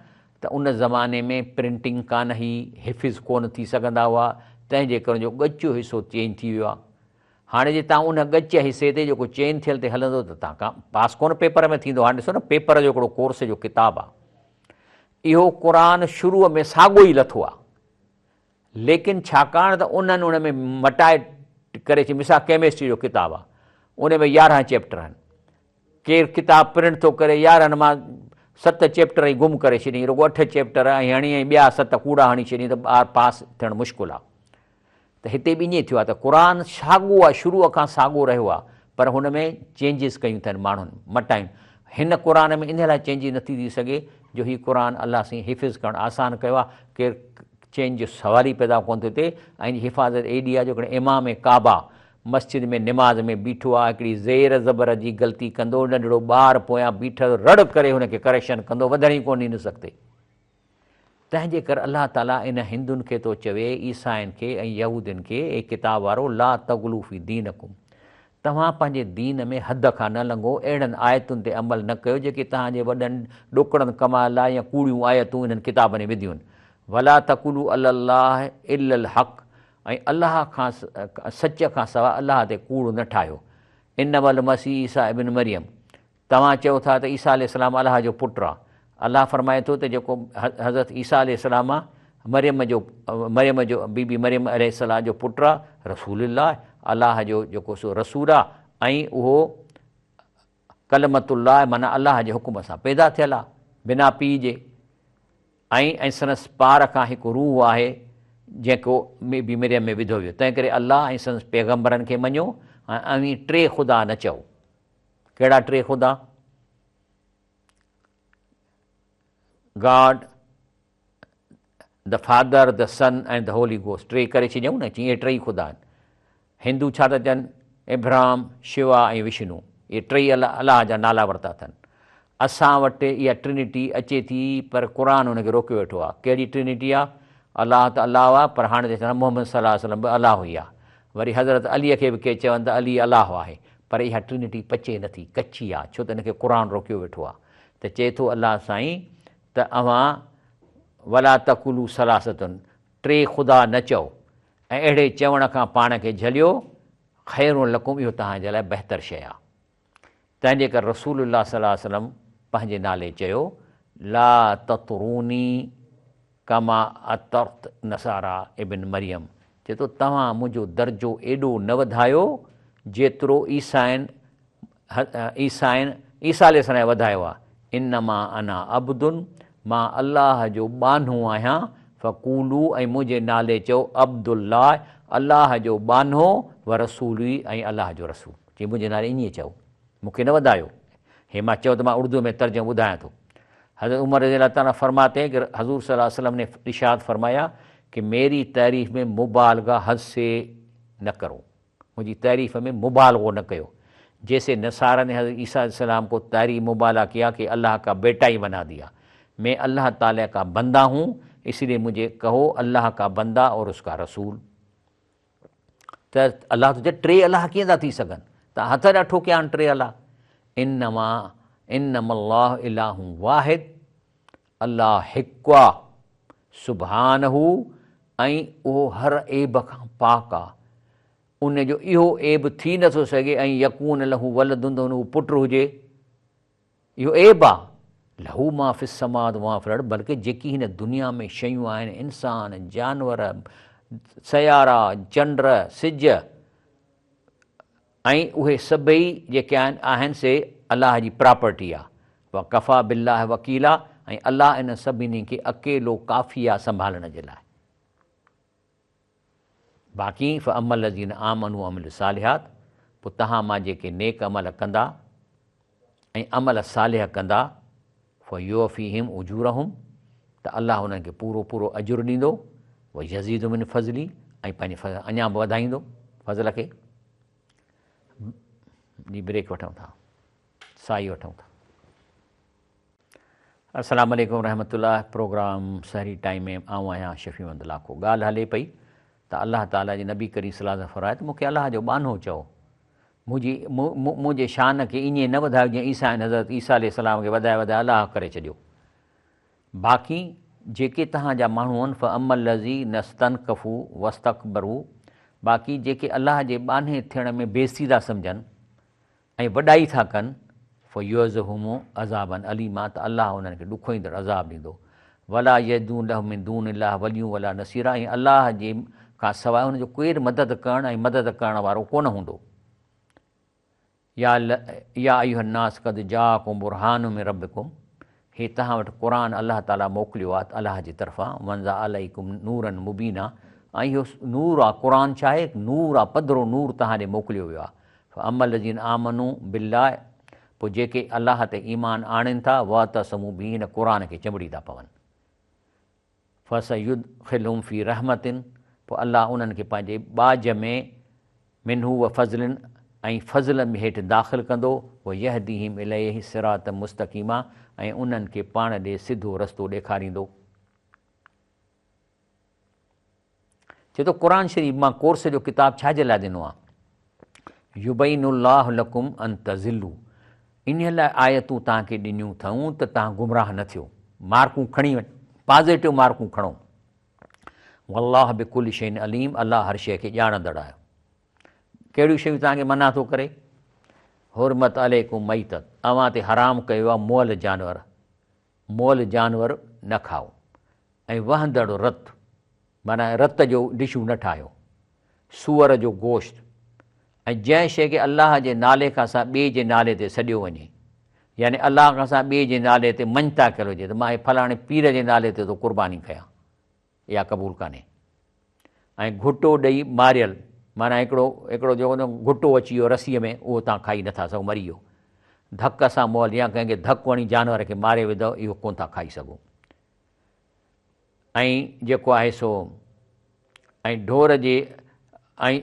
त उन ज़माने में प्रिंटिंग कान हुई, हिफ़िज़ कोन थी सघंदा हुआ, तंहिंजे करे जो ॻचो हिसो चेंज थी वियो आहे। हाणे जे तव्हां उन ॻच हिसे ते जेको चेंज थियल ते हलंदो त तव्हां पास कोन पेपर में थींदो। हाणे ॾिसो न, पेपर जो हिकिड़ो कोर्स जो किताबु आहे, इहो क़ुर शुरूअ में साॻियो ई लथो आहे, लेकिन छाकाणि त उन्हनि उन में मटाए करे, मिसाल केमिस्ट्री जो किताबु आहे, उन में 11 चैप्टर आहिनि, केरु किताब प्रिंट थो करे, यारनि मां 7 चैप्टर ई गुम करे छॾियईं, रुॻो 8 चैप्टर ऐं हणी ऐं ॿिया 7 कूड़ा हणी छॾियईं, त ॿारु पास थियणु मुश्किल आहे। त हिते बि ईअं थियो आहे त क़ुर साॻियो आहे, शुरूअ खां साॻियो रहियो आहे, पर हुन में चेंजिस कयूं अथनि माण्हुनि, मटायूं। हिन क़ुर में इन लाइ चेंजिस नथी थी सघे जो हीउ क़ुर अलाह साईं हिफ़िज़ करणु आसान कयो आहे, केरु चेंज जो सवाल ई पैदा कोन थो थिए। ऐं हिफ़ाज़त एॾी आहे जो हिकिड़े इमाम काबा मस्जिद में निमाज़ में बीठो आहे, हिकिड़ी ज़ेर ज़बर जी ग़लती कंदो, नंढिड़ो ॿारु पोयां बीठल रड़ करे हुनखे करेक्शन कंदो, वधण ई कोन ॾी न सघंदे। तंहिंजे करे अलाह ताला इन हिंदुनि खे थो चवे, ईसाइनि खे ऐं यहूदियुनि खे, ए किताब वारो, ला तग़लू फ़ी दीनकुम, तव्हां पंहिंजे दीन में हद खां न लंघो, अहिड़नि आयतुनि ते अमल न कयो जेके तव्हांजे वॾनि ॾोकड़नि कमाइण लाइ या कूड़ियूं आयतूं इन्हनि किताबनि में विधियूं आहिनि। वला तक़ुलू अल्लाह इल्लल हक़, ऐं अलाह खां सच खां सवाइ अलाह ते कूड़ न ठाहियो। इन्नमल मसीह ईसा इब्न मरियम, तव्हां चओ था त ईसा अलैहिस्सलाम अलाह जो पुटु आहे। अलाह फरमाए थो त जेको हज़रत ईसा अलैहिस्सलाम आहे, मरियम जो बीबी मरियम अलैहिस्सलाम जो पुटु आहे, रसूलुल्लाह, अलाह जो जेको सो रसूल आहे, ऐं उहो कलमतुल्लाह, माना अलाह जे हुकुम सां पैदा थियल आहे, बिना पीउ जे, ऐं संदसि पार खां हिकु रूह आहे जेको बीबी मरियम में विधो वियो। तंहिं करे अलाह ऐं संदसि पैगम्बरनि खे मञो, ऐं 3 ख़ुदा न चओ। कहिड़ा 3 ख़ुदा? God, the father, the son and the holy ghost, 3 करे छॾियऊं न, इहे 3 ख़ुदा आहिनि। हिंदू छा था चवनि? इब्राहिम, शिवा ऐं विष्णु, इहे 3 अलाह जा नाला वरिता अथनि। असां वटि इहा ट्रिनिटी अचे थी, पर क़ुर हुनखे रोके वेठो आहे। कहिड़ी ट्रिनिटी आहे? अलाह त अलाह आहे, पर हाणे त मोहम्मद सल्लल्लाहु अलैहि वसल्लम बि अलाह ई आहे। वरी हज़रत अलीअ खे बि के चवनि त अली अलाह आहे, पर इहा ट्रिनिटी पचे नथी, कची आहे, छो त हिनखे क़ुर रोकियो वेठो आहे। त चए थो अलाह साईं त अव्हां वला तक़ुलू सलासतुनि, 3 ख़ुदा न चओ, ऐं अहिड़े चवण खां पाण खे झलियो, ख़ैरुन लकुम, इहो तव्हांजे लाइ बहितर शइ आहे। तंहिंजे करे रसूलुल्लाह सल्लल्लाहु अलैहि वसल्लम पंहिंजे नाले चयो, ला ततरूनी कमा अतर्त नसारा इब्न मरियम, चए थो तव्हां मुंहिंजो दर्जो एॾो न वधायो जेतिरो ईसा अलैहिस्सलाम वधायो आहे। इन्नमा अना अब्दुन, मां अलाह जो बानो आहियां, फ़क़ूलू, ऐं मुंहिंजे नाले चओ अब्दुल्लाह, अलाह जो बानो, व रसूली, ऐं अलाह जो रसूल। चई मुंहिंजे नाले ईअं चओ, मूंखे न वधायो। हे मां चओ त मां उर्दू में तर्जुमो ॿुधायां थो। हज़रत उमर रज़ी अल्लाह ताला फरमाते हैं कि हज़ूर सल्लल्लाहु अलैहि वसल्लम ने इरशाद फरमाया कि मेरी तारीफ़ में मुबालगा हद से न करो, मुझी तारीफ़ में मुबालगो न कयो। जैसे नसारा ने हज़रत ईसा अलैहिस्सलाम को तारीफ़ मुबाला किया कि अल्लाह का बेटा ही बना दिया, मैं अल्लाह ताला का बंदा हूँ, इसलिए मुझे कहो अल्लाह का बंदा और उसका रसूल। त अल्लाह तो 3 अल्लाह कीअं था थी सघनि? तव्हां हथ ॾाठो कया आहिनि 3 अल्लाह। इन्नमल्लाहु इलाहु वाहिद, अल्लाह हिकु आहे, सुभानहू, ऐं उहो हर ऐब खां पाक आहे। उन जो इहो ऐब थी नथो सघे, ऐं यकून लहू वलदुन, उहो पुटु हुजे, इहो ऐब आहे। लहू मा फिस समाद मा फिल अर्द, बल्कि जेकी हिन दुनिया में शयूं आहिनि, इंसान, जानवर, सयारा, चंड, सिज, ऐं उहे सभई जेके आहिनि से अलाह जी प्रॉपर्टी आहे। व कफ़ा बिल्लाह वकीला, ऐं अलाह इन सभिनी खे अकेलो काफ़ी आहे संभालण जे लाइ। बाक़ी फ़अमल लज़ीन आमनू अमिलु सालिहात, पोइ तव्हां मां जेके नेक अमल कंदा ऐं अमल सालिह कंदा, फ़युवफ़ीहिम उजूरहुम, त अलाह हुननि खे पूरो पूरो अजुर ॾींदो, व यज़ीदु मिन फ़ज़ली, ऐं पंहिंजे अञा बि वधाईंदो फज़ल खे। जी ब्रेक वठूं था, साई वठूं था। अस्सलामु अलैकुम रहमतुल्लाह। प्रोग्राम सहरी टाइम में आऊं आहियां शफ़ी अहमद लाखो। ॻाल्हि हले पई त अलाह ताला जे नबी करीम सल्लल्लाहु अलैहि वसल्लम फरमाए त मूंखे अलाह जो बानो चओ, मुंहिंजे शान खे ईअं न वधायो जीअं ईसा हज़रत ईसा अलैहिस्सलाम खे वधाए अलाह करे छॾियो। बाक़ी जेके तव्हांजा माण्हू आहिनि, फ़अमल लज़ी नस्तनकफ़ू वस्तकबरू, बाक़ी जेके अलाह जे बाने थियण में बेइज़्ती था सम्झनि ऐं वॾाई था कनि, फ़युअज़हुमु अज़ाबन अलीमा, त अलाह उन्हनि खे ॾुखो ईंदड़ अज़ाब ॾींदो। वला यजून लहु मिन दूनिल्लाह वलियूं वला नसीरा, ऐं अलाह जे खां सवाइ हुनजो केरु मदद करण ऐं मदद करण वारो कोन हूंदो। या अयुहन्नास क़द जाअकुम बुरहानुम मिन रब्बिकुम, हे तव्हां वटि क़ुर अलाह ताला मोकिलियो आहे अलाह जी तरफ़ां, वंज़ा अलैकुम नूरन मुबीना, ऐं इहो नूर आहे। क़ुर छा आहे? नूर आहे, पधरो नूर तव्हां ॾे मोकिलियो वियो आहे। अमल जिन आमनू बिल्लाह, पोइ जेके अलाह ते ईमान आणनि था, व तसमू बि हिन क़ुर खे चंबड़ी था पवनि। फसयुदखिलहुम फी रहमतिन, पोइ अलाह उन्हनि खे पंहिंजे ॿाज में मिन्हू व फज़लिन, ऐं फज़ल में हेठि दाख़िल कंदो। पोइ यहदीहिम इलैहि सिरात मुस्तक़ीमा, ऐं उन्हनि खे पाण ॾे सिधो रस्तो ॾेखारींदो। चए थो क़ुर शरीफ़ मां कोर्स जो किताबु छाजे लाइ ॾिनो आहे? युबैनुल्लाहु लकुम अन तज़िल्लू, इन लाइ आयतूं तव्हांखे ॾिनियूं अथऊं त तव्हां गुमराह न थियो, मार्कूं खणी वञ, पॉज़िटिव मार्कूं खणो। वल्लाह बिकुल्लि शैइन अलीम, अलाह हर शइ खे ॼाणंदड़ आहे। कहिड़ियूं शयूं तव्हांखे मना थो करे? हुरमत अलैकुम मैतत, अव्हां ते हराम कयो आहे मुअल जानवर, मुअल जानवर न खाओ। ऐं वहंदड़ रत, माना रत जो डिशूं न ठाहियो, सूअर जो गोश्त, ऐं जंहिं शइ खे अलाह जे नाले खां सां ॿिए जे नाले ते सॾियो वञे, यानी अलाह खां सां ॿिए जे नाले ते मञता कयल हुजे त मां फलाणे पीर जे नाले ते थो क़ुर्बानी कयां, इहा क़बूल कान्हे। ऐं घुटो ॾेई मारियल, माना हिकिड़ो जेको घुटो अची वियो रसीअ में, उहो तव्हां खाई नथा सघो, मरी वियो। धक सां मुअल, या कंहिंखे धकु हणी जानवर खे मारे विधो, इहो कोन था खाई सघो। ऐं जेको आहे सो ऐं ढोर जे ऐं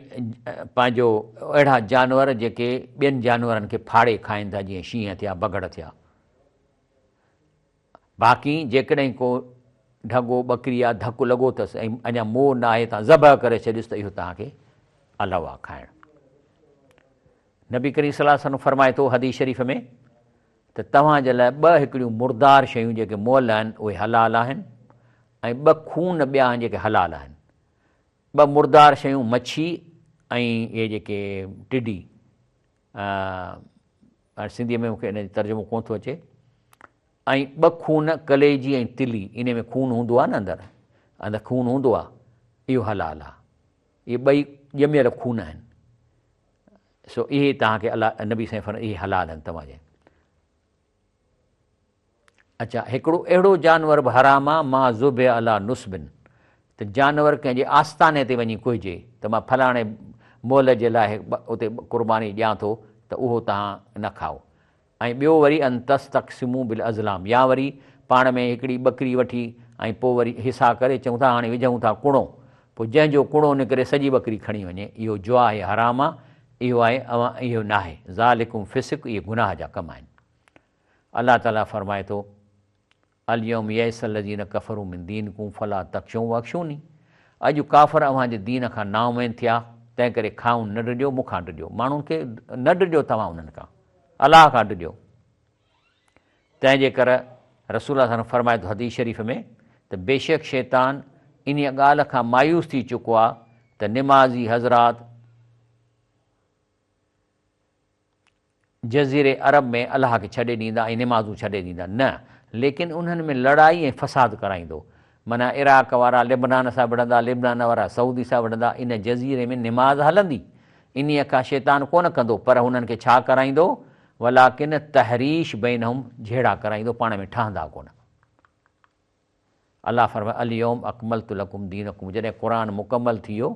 पंहिंजो अहिड़ा जानवर जेके ॿियनि जानवरनि खे फाड़े खाइनि था, जीअं शींहं थिया, बगड़ थिया। बाक़ी जेकॾहिं को ढगो ॿकरी आहे, धकु लॻो अथसि ऐं अञा मोह न आहे, तव्हां ज़बह करे छॾियोसि, त इहो तव्हांखे अलाउ आहे खाइणु। नबी करीम सल्लल्लाहु अलैहि वसल्लम फरमाए थो हदीस शरीफ़ में त तव्हांजे लाइ ॿ हिकिड़ियूं मुर्दार शयूं जेके मुअल आहिनि उहे हलाल आहिनि, ऐं ॿ खून ॿिया आहिनि जेके हलाल आहिनि। ॿ मुर्दार शयूं मच्छी ऐं इहे जेके टिडी, सिंधीअ में मूंखे इन जो तर्जुमो कोन थो अचे, ऐं ॿ खून कलेजी ऐं तिली, इन में खून हूंदो आहे न, अंदरि खून हूंदो आहे, इहो हलाल आहे। इहे ॿई ॼमियल खून आहिनि। सो इहे तव्हांखे अलाह नबी साईं फरमाए इहे हलाल आहिनि तव्हांजे। अच्छा, हिकिड़ो अहिड़ो जानवर बि हराम आहे, मां ज़ुबे अला नुस्बिन, त जानवर कंहिंजे आस्थाने ते वञी कुहिजे त मां फलाणे मोल जे लाइ उते क़ुर्बानी ॾियां थो, त उहो तव्हां न खाओ। ऐं ॿियो वरी अन तस्तक़सिमू बिल अज़लाम, या वरी पाण में हिकिड़ी ॿकरी वठी ऐं पोइ वरी हिसा करे चऊं था हाणे विझूं था कुणो, पोइ जंहिंजो कुणो निकिरे सॼी ॿकरी खणी वञे, इहो जो आहे हराम आहे, इहो आहे इहो न आहे। ज़ालिकुम फिस्क, इहे गुनाह जा कम आहिनि। अलाह ताला फरमाए थो अल-यौम यअसल लज़ीन कफ़रू मिन दीनिकुम फला तख़शौ वख़शौनी, अॼु काफ़र अव्हांजे दीन खां नाउमीद थिया, तंहिं करे खाऊं न ॾिजो, मूंखां ॾिजो। माण्हुनि खे न ॾिजो, तव्हां उन्हनि खां, अलाह खां ॾिजो। तंहिंजे करे रसूल सां फरमाए थो हदीस शरीफ़ में त बेशक शैतान इन ॻाल्हि खां मायूस थी चुको आहे त निमाज़ी हज़रात जज़ीरे अरब में अलाह खे छॾे ॾींदा ऐं निमाज़ूं छॾे ॾींदा, न, लेकिन उन्हनि में लड़ाई ऐं फ़साद कराईंदो। माना इराक़ वारा लिबनान सां विढ़ंदा, लिबनान वारा सऊदी सां विढ़ंदा, इन जज़ीरे में निमाज़ हलंदी, इन्हीअ खां शैतान कोन कंदो, पर हुननि खे छा कराईंदो? वलाकिन तहरीश बैनहुम, झेड़ा कराईंदो, पाण में ठहंदा कोन। अलाह फरमाए अल-यौम अकमलतु लकुम दीनकुम, जॾहिं क़ुर मुकमल थी वियो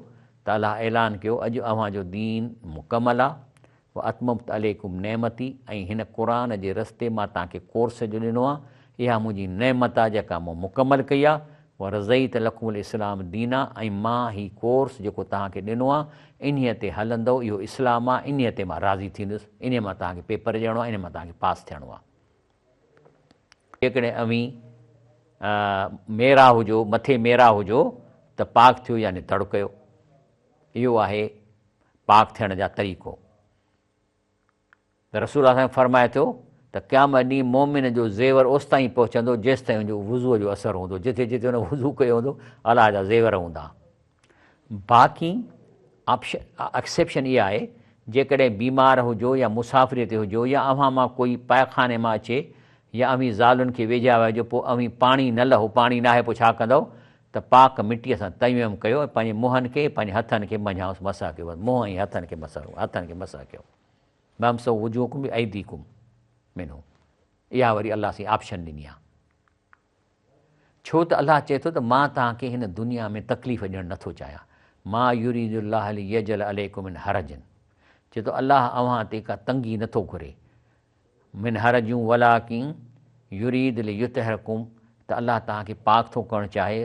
त अलाह ऐलान कयो अॼु अव्हांजो दीन मुकमल आहे। व अतममतु अलैकुम नेमती, ऐं हिन क़ुर जे रस्ते मां तव्हांखे कोर्स जो ॾिनो आहे, इहा मुंहिंजी नेमत आहे जेका मूं मुकमल कई आहे। व रज़ईत लकुमुल इस्लाम दीना, ऐं मां ही कोर्स जेको तव्हांखे ॾिनो आहे इन्हीअ ते हलंदो, इहो इस्लाम आहे, इन्हीअ ते मां राज़ी थींदुसि, इन मां तव्हांखे पेपर ॾियणो आहे, इन मां तव्हांखे पास थियणो आहे। जेकॾहिं अवी मेरा हुजो, मथे मेरा हुजो त पाक थियो, यानी तड़ कयो, इहो आहे पाक थियण जा तरीक़ो। त रसूल असांखे फरमाए थो त क़यामत ॾींहुं मोमिन जो ज़ेवर ओसि ताईं पहुचंदो जेसि ताईं हुनजो वुज़ूअ जो असरु हूंदो, जिथे जिथे हुन वुज़ू कयो हूंदो अलाह जा ज़ेवर हूंदा। बाक़ी एक्सेप्शन इहा आहे, जेकॾहिं बीमार हुजो या मुसाफ़िरीअ ते हुजो, या अव्हां मां कोई पायखाने मां अचे, या अवी ज़ालुनि खे वेझा वेझो, पोइ अवी पाणी न लहो, पाणी न आहे, पोइ छा कंदव त पाक मिटीअ सां तयम्मुम कयो, पंहिंजे मुंहंनि खे पंहिंजे हथनि खे मझांसि, मसा कयो, मुंहं ऐं हथनि खे मसा कयो। वमसो वुजूहकुम बिअयदीकुम मिन्हु। इहा वरी अलाह सां ऑप्शन ॾिनी आहे। छो त अलाह चए थो त मां तव्हांखे हिन दुनिया में तकलीफ़ ॾियणु नथो चाहियां। मां युरीदुल्लाह लियजल अलैकुम मिन हरजन, चए थो अलाह अव्हां ते का तंगी नथो घुरे। मिन हरजूं वलाकिन युरीद लियुतहिरकुम, त अलाह तव्हांखे पाक थो करणु चाहे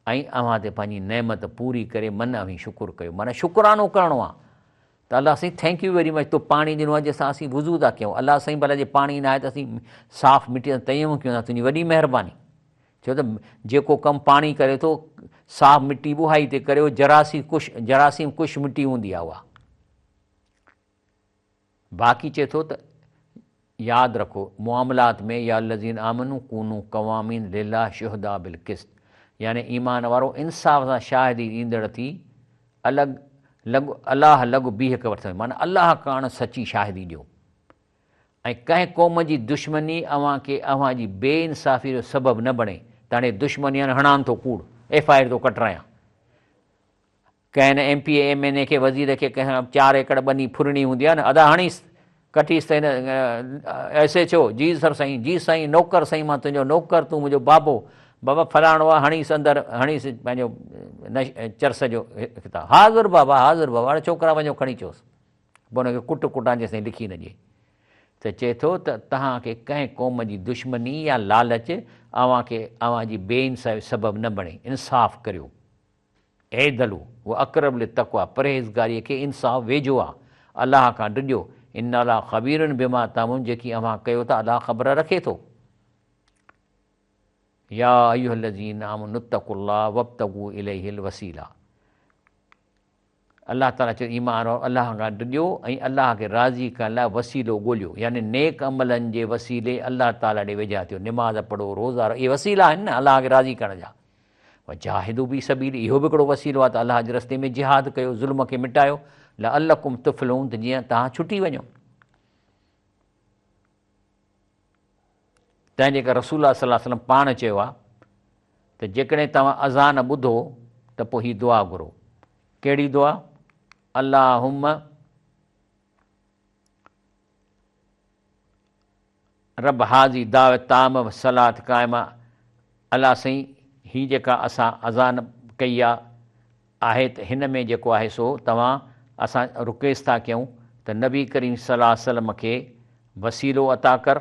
ऐं अव्हां ते पंहिंजी नेमत पूरी करे मन में शुकुरु कयो, माना शुकुरानो करिणो आहे। त अलाह साईं थैंक यू वेरी मच, तो पाणी ॾिनो आहे जंहिंसां असीं वुज़ू था कयूं। अलाह साईं भला जे पाणी न आहे त असीं साफ़ु मिटी तयमु कयूं था, तुंहिंजी वॾी महिरबानी। छो त जेको कमु पाणी करे थो साफ़ु मिटी बुहाई ते करे, जरासीम कुश मिटी हूंदी आहे उहा। बाक़ी चए थो त यादि रखो मुआमलात में या लज़ीन आमनू कूनू क़वामीन लिल्लाह शुहदा बिल क़िस्त, यानी ईमान वारो इंसाफ़ सां शाहिदी ॾींदड़ थी अलाह लॻु बीह के वठो, माना अलाह कान सची शाहिदी ॾियो। ऐं कंहिं क़ौम जी दुश्मनी अव्हां जी बेइंसाफ़ी जो सबबु न बणे त हाणे दुश्मनी हणान थो कूड़, FIR थो कटरायां। कंहिं न MP MNA खे वज़ीर खे कंहिं 4 एकड़ ॿनी फुरणी हूंदी आहे न, अदा हणीसि कटीसि त हिन ऐसे छो, जी सर साईं, जी साईं, नौकर साईं, मां तुंहिंजो नौकर, तूं मुंहिंजो बाबो, बाबा फलाणो आहे, हणीसि अंदरि, हणीसि पंहिंजो चर्स जो किताब, हाज़ुर बाबा, हाज़ुर बाबा, हाणे छोकिरा वञो खणी अचोसि, पोइ हुनखे कुटां जेसिताईं लिखी न ॾिए। त चए थो त तव्हांखे कंहिं क़ौम जी दुश्मनी या लालच अव्हां जी बेइंसाफ़ी सबबु न बणे, इंसाफ़ करियो। ऐदलू उहो अक़रब लितक़वा, परहेज़गारीअ खे इंसाफ़ वेझो आहे, अलाह खां ॾिजो। इन अलाह ख़बीरुन बिमा तामून, जेकी अव्हां कयो था अलाह ख़बर रखे थो। या अय्युहल्लज़ीन आमनू इत्तक़ुल्लाह वब्तगू इलैहिल वसीला, अलाह ताला चयो ईमान वारो अलाह खां ॾिजो ऐं अलाह खे राज़ी करण लाइ वसीलो ॻोल्हियो, यानी नेक अमलनि जे वसीले अलाह ताला ॾे वेझा थियो। निमाज़ पढ़ो, रोज़ा, इहे वसीला आहिनि न अलाह खे राज़ी करण जा। जाहिदू बि सबील, इहो बि हिकिड़ो वसीलो आहे त अलाह जे रस्ते में जिहाद कयो, ज़ुल्म खे मिटायो। लअल्लकुम तुफ़्लिहून, त जीअं तव्हां छुटी वञो। तंहिंजे करे रसूल सल्लल्लाहु अलैहि वसल्लम पाण चयो आहे त जेकॾहिं तव्हां अज़ान ॿुधो त पोइ हीअ दुआ घुरो। कहिड़ी दुआ? अल्लाहुम्मा रब हाज़ी दावत ताम व सलात क़ाइमा, अलाह साईं हीअ जेका असां अज़ान कई आहे त हिन में जेको आहे सो असां रुकेस था कयूं त नबी करीम सल्लल्लाहु अलैहि वसल्लम खे वसीलो अता कर,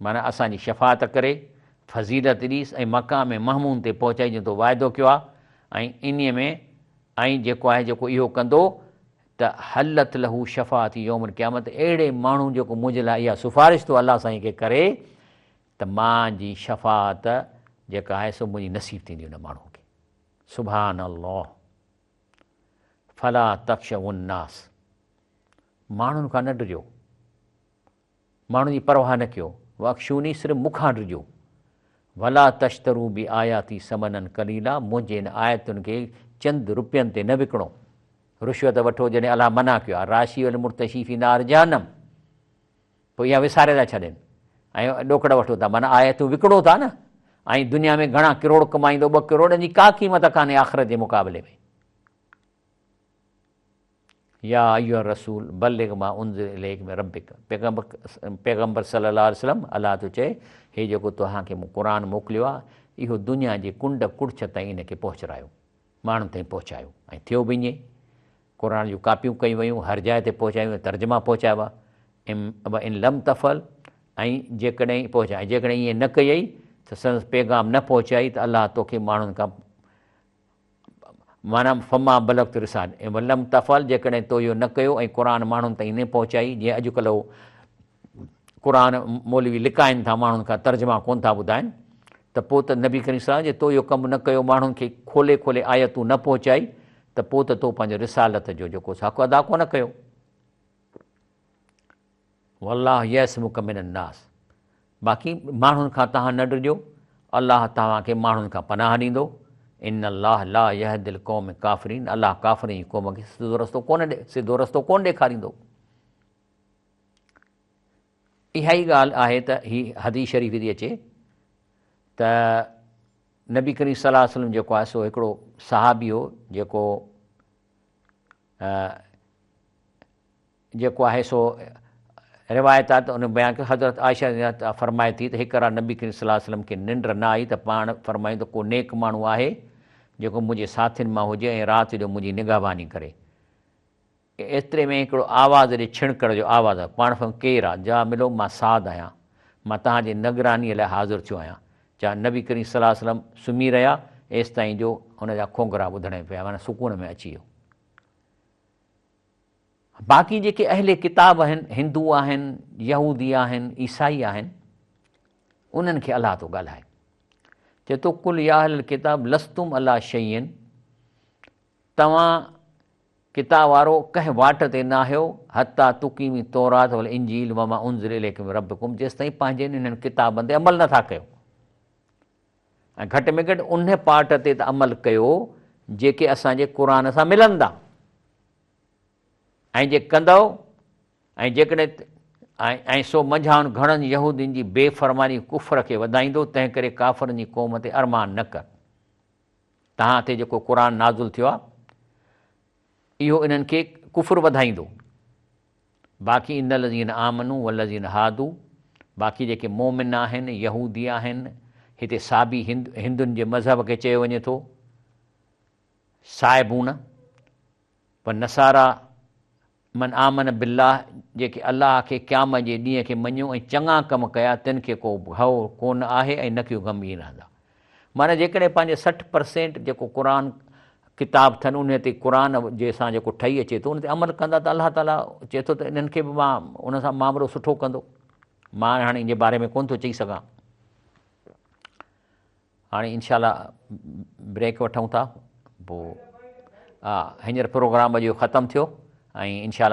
माना असांजी शफ़ाअत करे, फज़ीलत ॾीस ऐं मक़ाम महमूद ते पहुचाई जो तो वाइदो कयो आहे। ऐं इन्हीअ में जेको आहे जेको इहो कंदो त हलत लहू शफ़ाअती यौमुल क़यामत, अहिड़े माण्हू जेको मुंहिंजे लाइ इहा सिफ़ारिश थो अलाह साईं खे करे त मुंहिंजी शफ़ाअत जेका आहे सो मुंहिंजी नसीब थींदी उन माण्हू खे। सुभान अल्लाह, फला तख़्शवुन्नास, माण्हुनि खां न ॾिजो, माण्हुनि जी परवाह न कयो। वख़्शूनी, सिर्फ़ु मूंखां ॾिजो। वला तश्तरू बि आयाती समनन कलीला, मुंहिंजे इन आयतुनि खे चंद रुपयनि ते न विकिणो। रुश्वत वठो जॾहिं अलाह मना कयो आहे, राशी वल मुर्तशीफ़ी नार जहन्नम, पोइ इहा विसारे था छॾनि ऐं ॾोकड़ वठो था, माना आयतूं विकिणो था न। ऐं दुनिया में घणा किरोड़ कमाईंदो, 2 करोड़नि जी का क़ीमत कान्हे आख़िरत जे मुक़ाबले में। या अय्युह रसूल बल्लिग मा उनज़िल इलैक मिन रब्बिक, पैगम्बर सल्लल्लाहु अलैहि वसल्लम, अलाह तो चए हे जेको तव्हांखे मूं क़ुर मोकिलियो आहे, इहो दुनिया जे कुंड कुड़छ ताईं इनखे पहुचायो, माण्हुनि ताईं पहुचायो। ऐं थियो बि ईअं, क़ुर जूं कापियूं कयूं वयूं, हर जाइ ते पहुचायूं, तर्जुमा पहुचाया इन लम तफ़ल, ऐं जेकॾहिं पहुचाए, जेकॾहिं ईअं न कयई त संदसि पैगाम न पहुचाई त अलाह तोखे माण्हुनि खां, माना फमा बलग़्तु रिसाल ऐं लम तफ़ल, जेकॾहिं तो इहो न कयो ऐं क़ुर माण्हुनि ताईं न पहुचाई, जीअं अॼुकल्ह क़ुर मौलवी लिकाइनि था माण्हुनि खां, तर्जुमा कोन था ॿुधाइनि, त पोइ त नबी करीम सल्लल्लाहु अलैहि वसल्लम जे तो इहो कमु न कयो, माण्हुनि खे खोले खोले आयतूं न पहुचाई, त पोइ त तो पंहिंजो रिसालत जो जेको हक़ अदा कोन कयो। वल्लाह यस्मुक मिनन नास, बाक़ी माण्हुनि खां तव्हां न ॾिजो, अलाह तव्हांखे माण्हुनि खां पनाह ॾींदो। इन अल्लाह ला यहदिल क़ौम काफ़िरीन, अलाह काफ़िरनि जी क़ौम खे सिधो रस्तो कोन ॾेखारींदो। इहा ई ॻाल्हि आहे त हीअ हदीस शरीफ़ थी अचे त नबी करीम सल्लल्लाहु अलैहि वसल्लम जेको आहे सो हिकिड़ो सहाबी हो जेको आहे सो रिवायत आहे त उन बयान खे हज़रत आयशा फरमाए थी त हिकु राति नबी करीम सल्लल्लाहु अलैहि वसल्लम खे निंड न आई त पाण फरमायूं त को नेक माण्हू आहे जेको मुंहिंजे साथियुनि मां हुजे ऐं राति जो मुंहिंजी निगहबानी करे। एतिरे में हिकिड़ो आवाज़ ॾे छिणकड़ जो आवाज़ु आहे। पाण खां केरु आहे? जा मिलो, मां साद आहियां, मां तव्हांजे निगरानीअ लाइ हाज़िर थियो आहियां। जा नबी करीम सल्लल्लाहु अलैहि वसल्लम सुम्ही रहिया एसि ताईं जो हुनजा खोंगरा ॿुधण पिया, माना सुकून में अची वियो। बाक़ी जेके अहले किताब आहिनि, हिंदू आहिनि, यहूदी आहिनि, ईसाई आहिनि, उन्हनि खे अलाह थो ॻाल्हाए, चए थो कुल या अहल किताब लस्तुम अला शैइन, तव्हां किताब वारो कंहिं वाट ते न आहियो हता तुकीमी तौरात वल इंजील वमा उनज़िल इलैकुम रब्बकुम, जेसि ताईं पंहिंजे इन्हनि किताबनि ते अमल नथा कयो। ऐं घटि में घटि उन पार्ट ते त अमल कयो जेके असांजे क़ुर सां मिलनि था। ऐं जे कंदव ऐं जेकॾहिं ऐं सो मंझाउनि घणनि यहूदियुनि जी बेफ़रमानी कुफ़र खे वधाईंदो, तंहिं करे काफ़रनि जी क़ौम ते अरमान न कर। तव्हां ते जेको क़ुर नाज़ुल थियो आहे इहो इन्हनि खे कुफ़ुर वधाईंदो। बाक़ी इन लज़ीन आमनू व लज़ीन हादू, बाक़ी जेके मोमिन आहिनि, यहूदी आहिनि, हिते साबी हिंदुनि जे मज़हब खे चयो वञे थो साहिबून, पर नसारा मन आमन बिल्लाह, जेके अलाह खे क़यामत जे ॾींहं खे मञियो ऐं चङा कम कया, तिन खे को भउ कोन आहे ऐं न को गमगीन रहंदा। माना जेकॾहिं पंहिंजे 60% जेको क़ुर किताब अथनि उन ते क़ुर जे सां जेको ठही अचे थो उन ते अमल कंदा त अलाह ताला चए थो त इन्हनि खे बि मां उन सां मामिलो सुठो कंदो। मां हाणे इन जे बारे में कोन थो चई सघां। हाणे इनशा ब्रेक वठूं था, पोइ हींअर प्रोग्राम अॼु ख़तमु थियो ऐं इनशा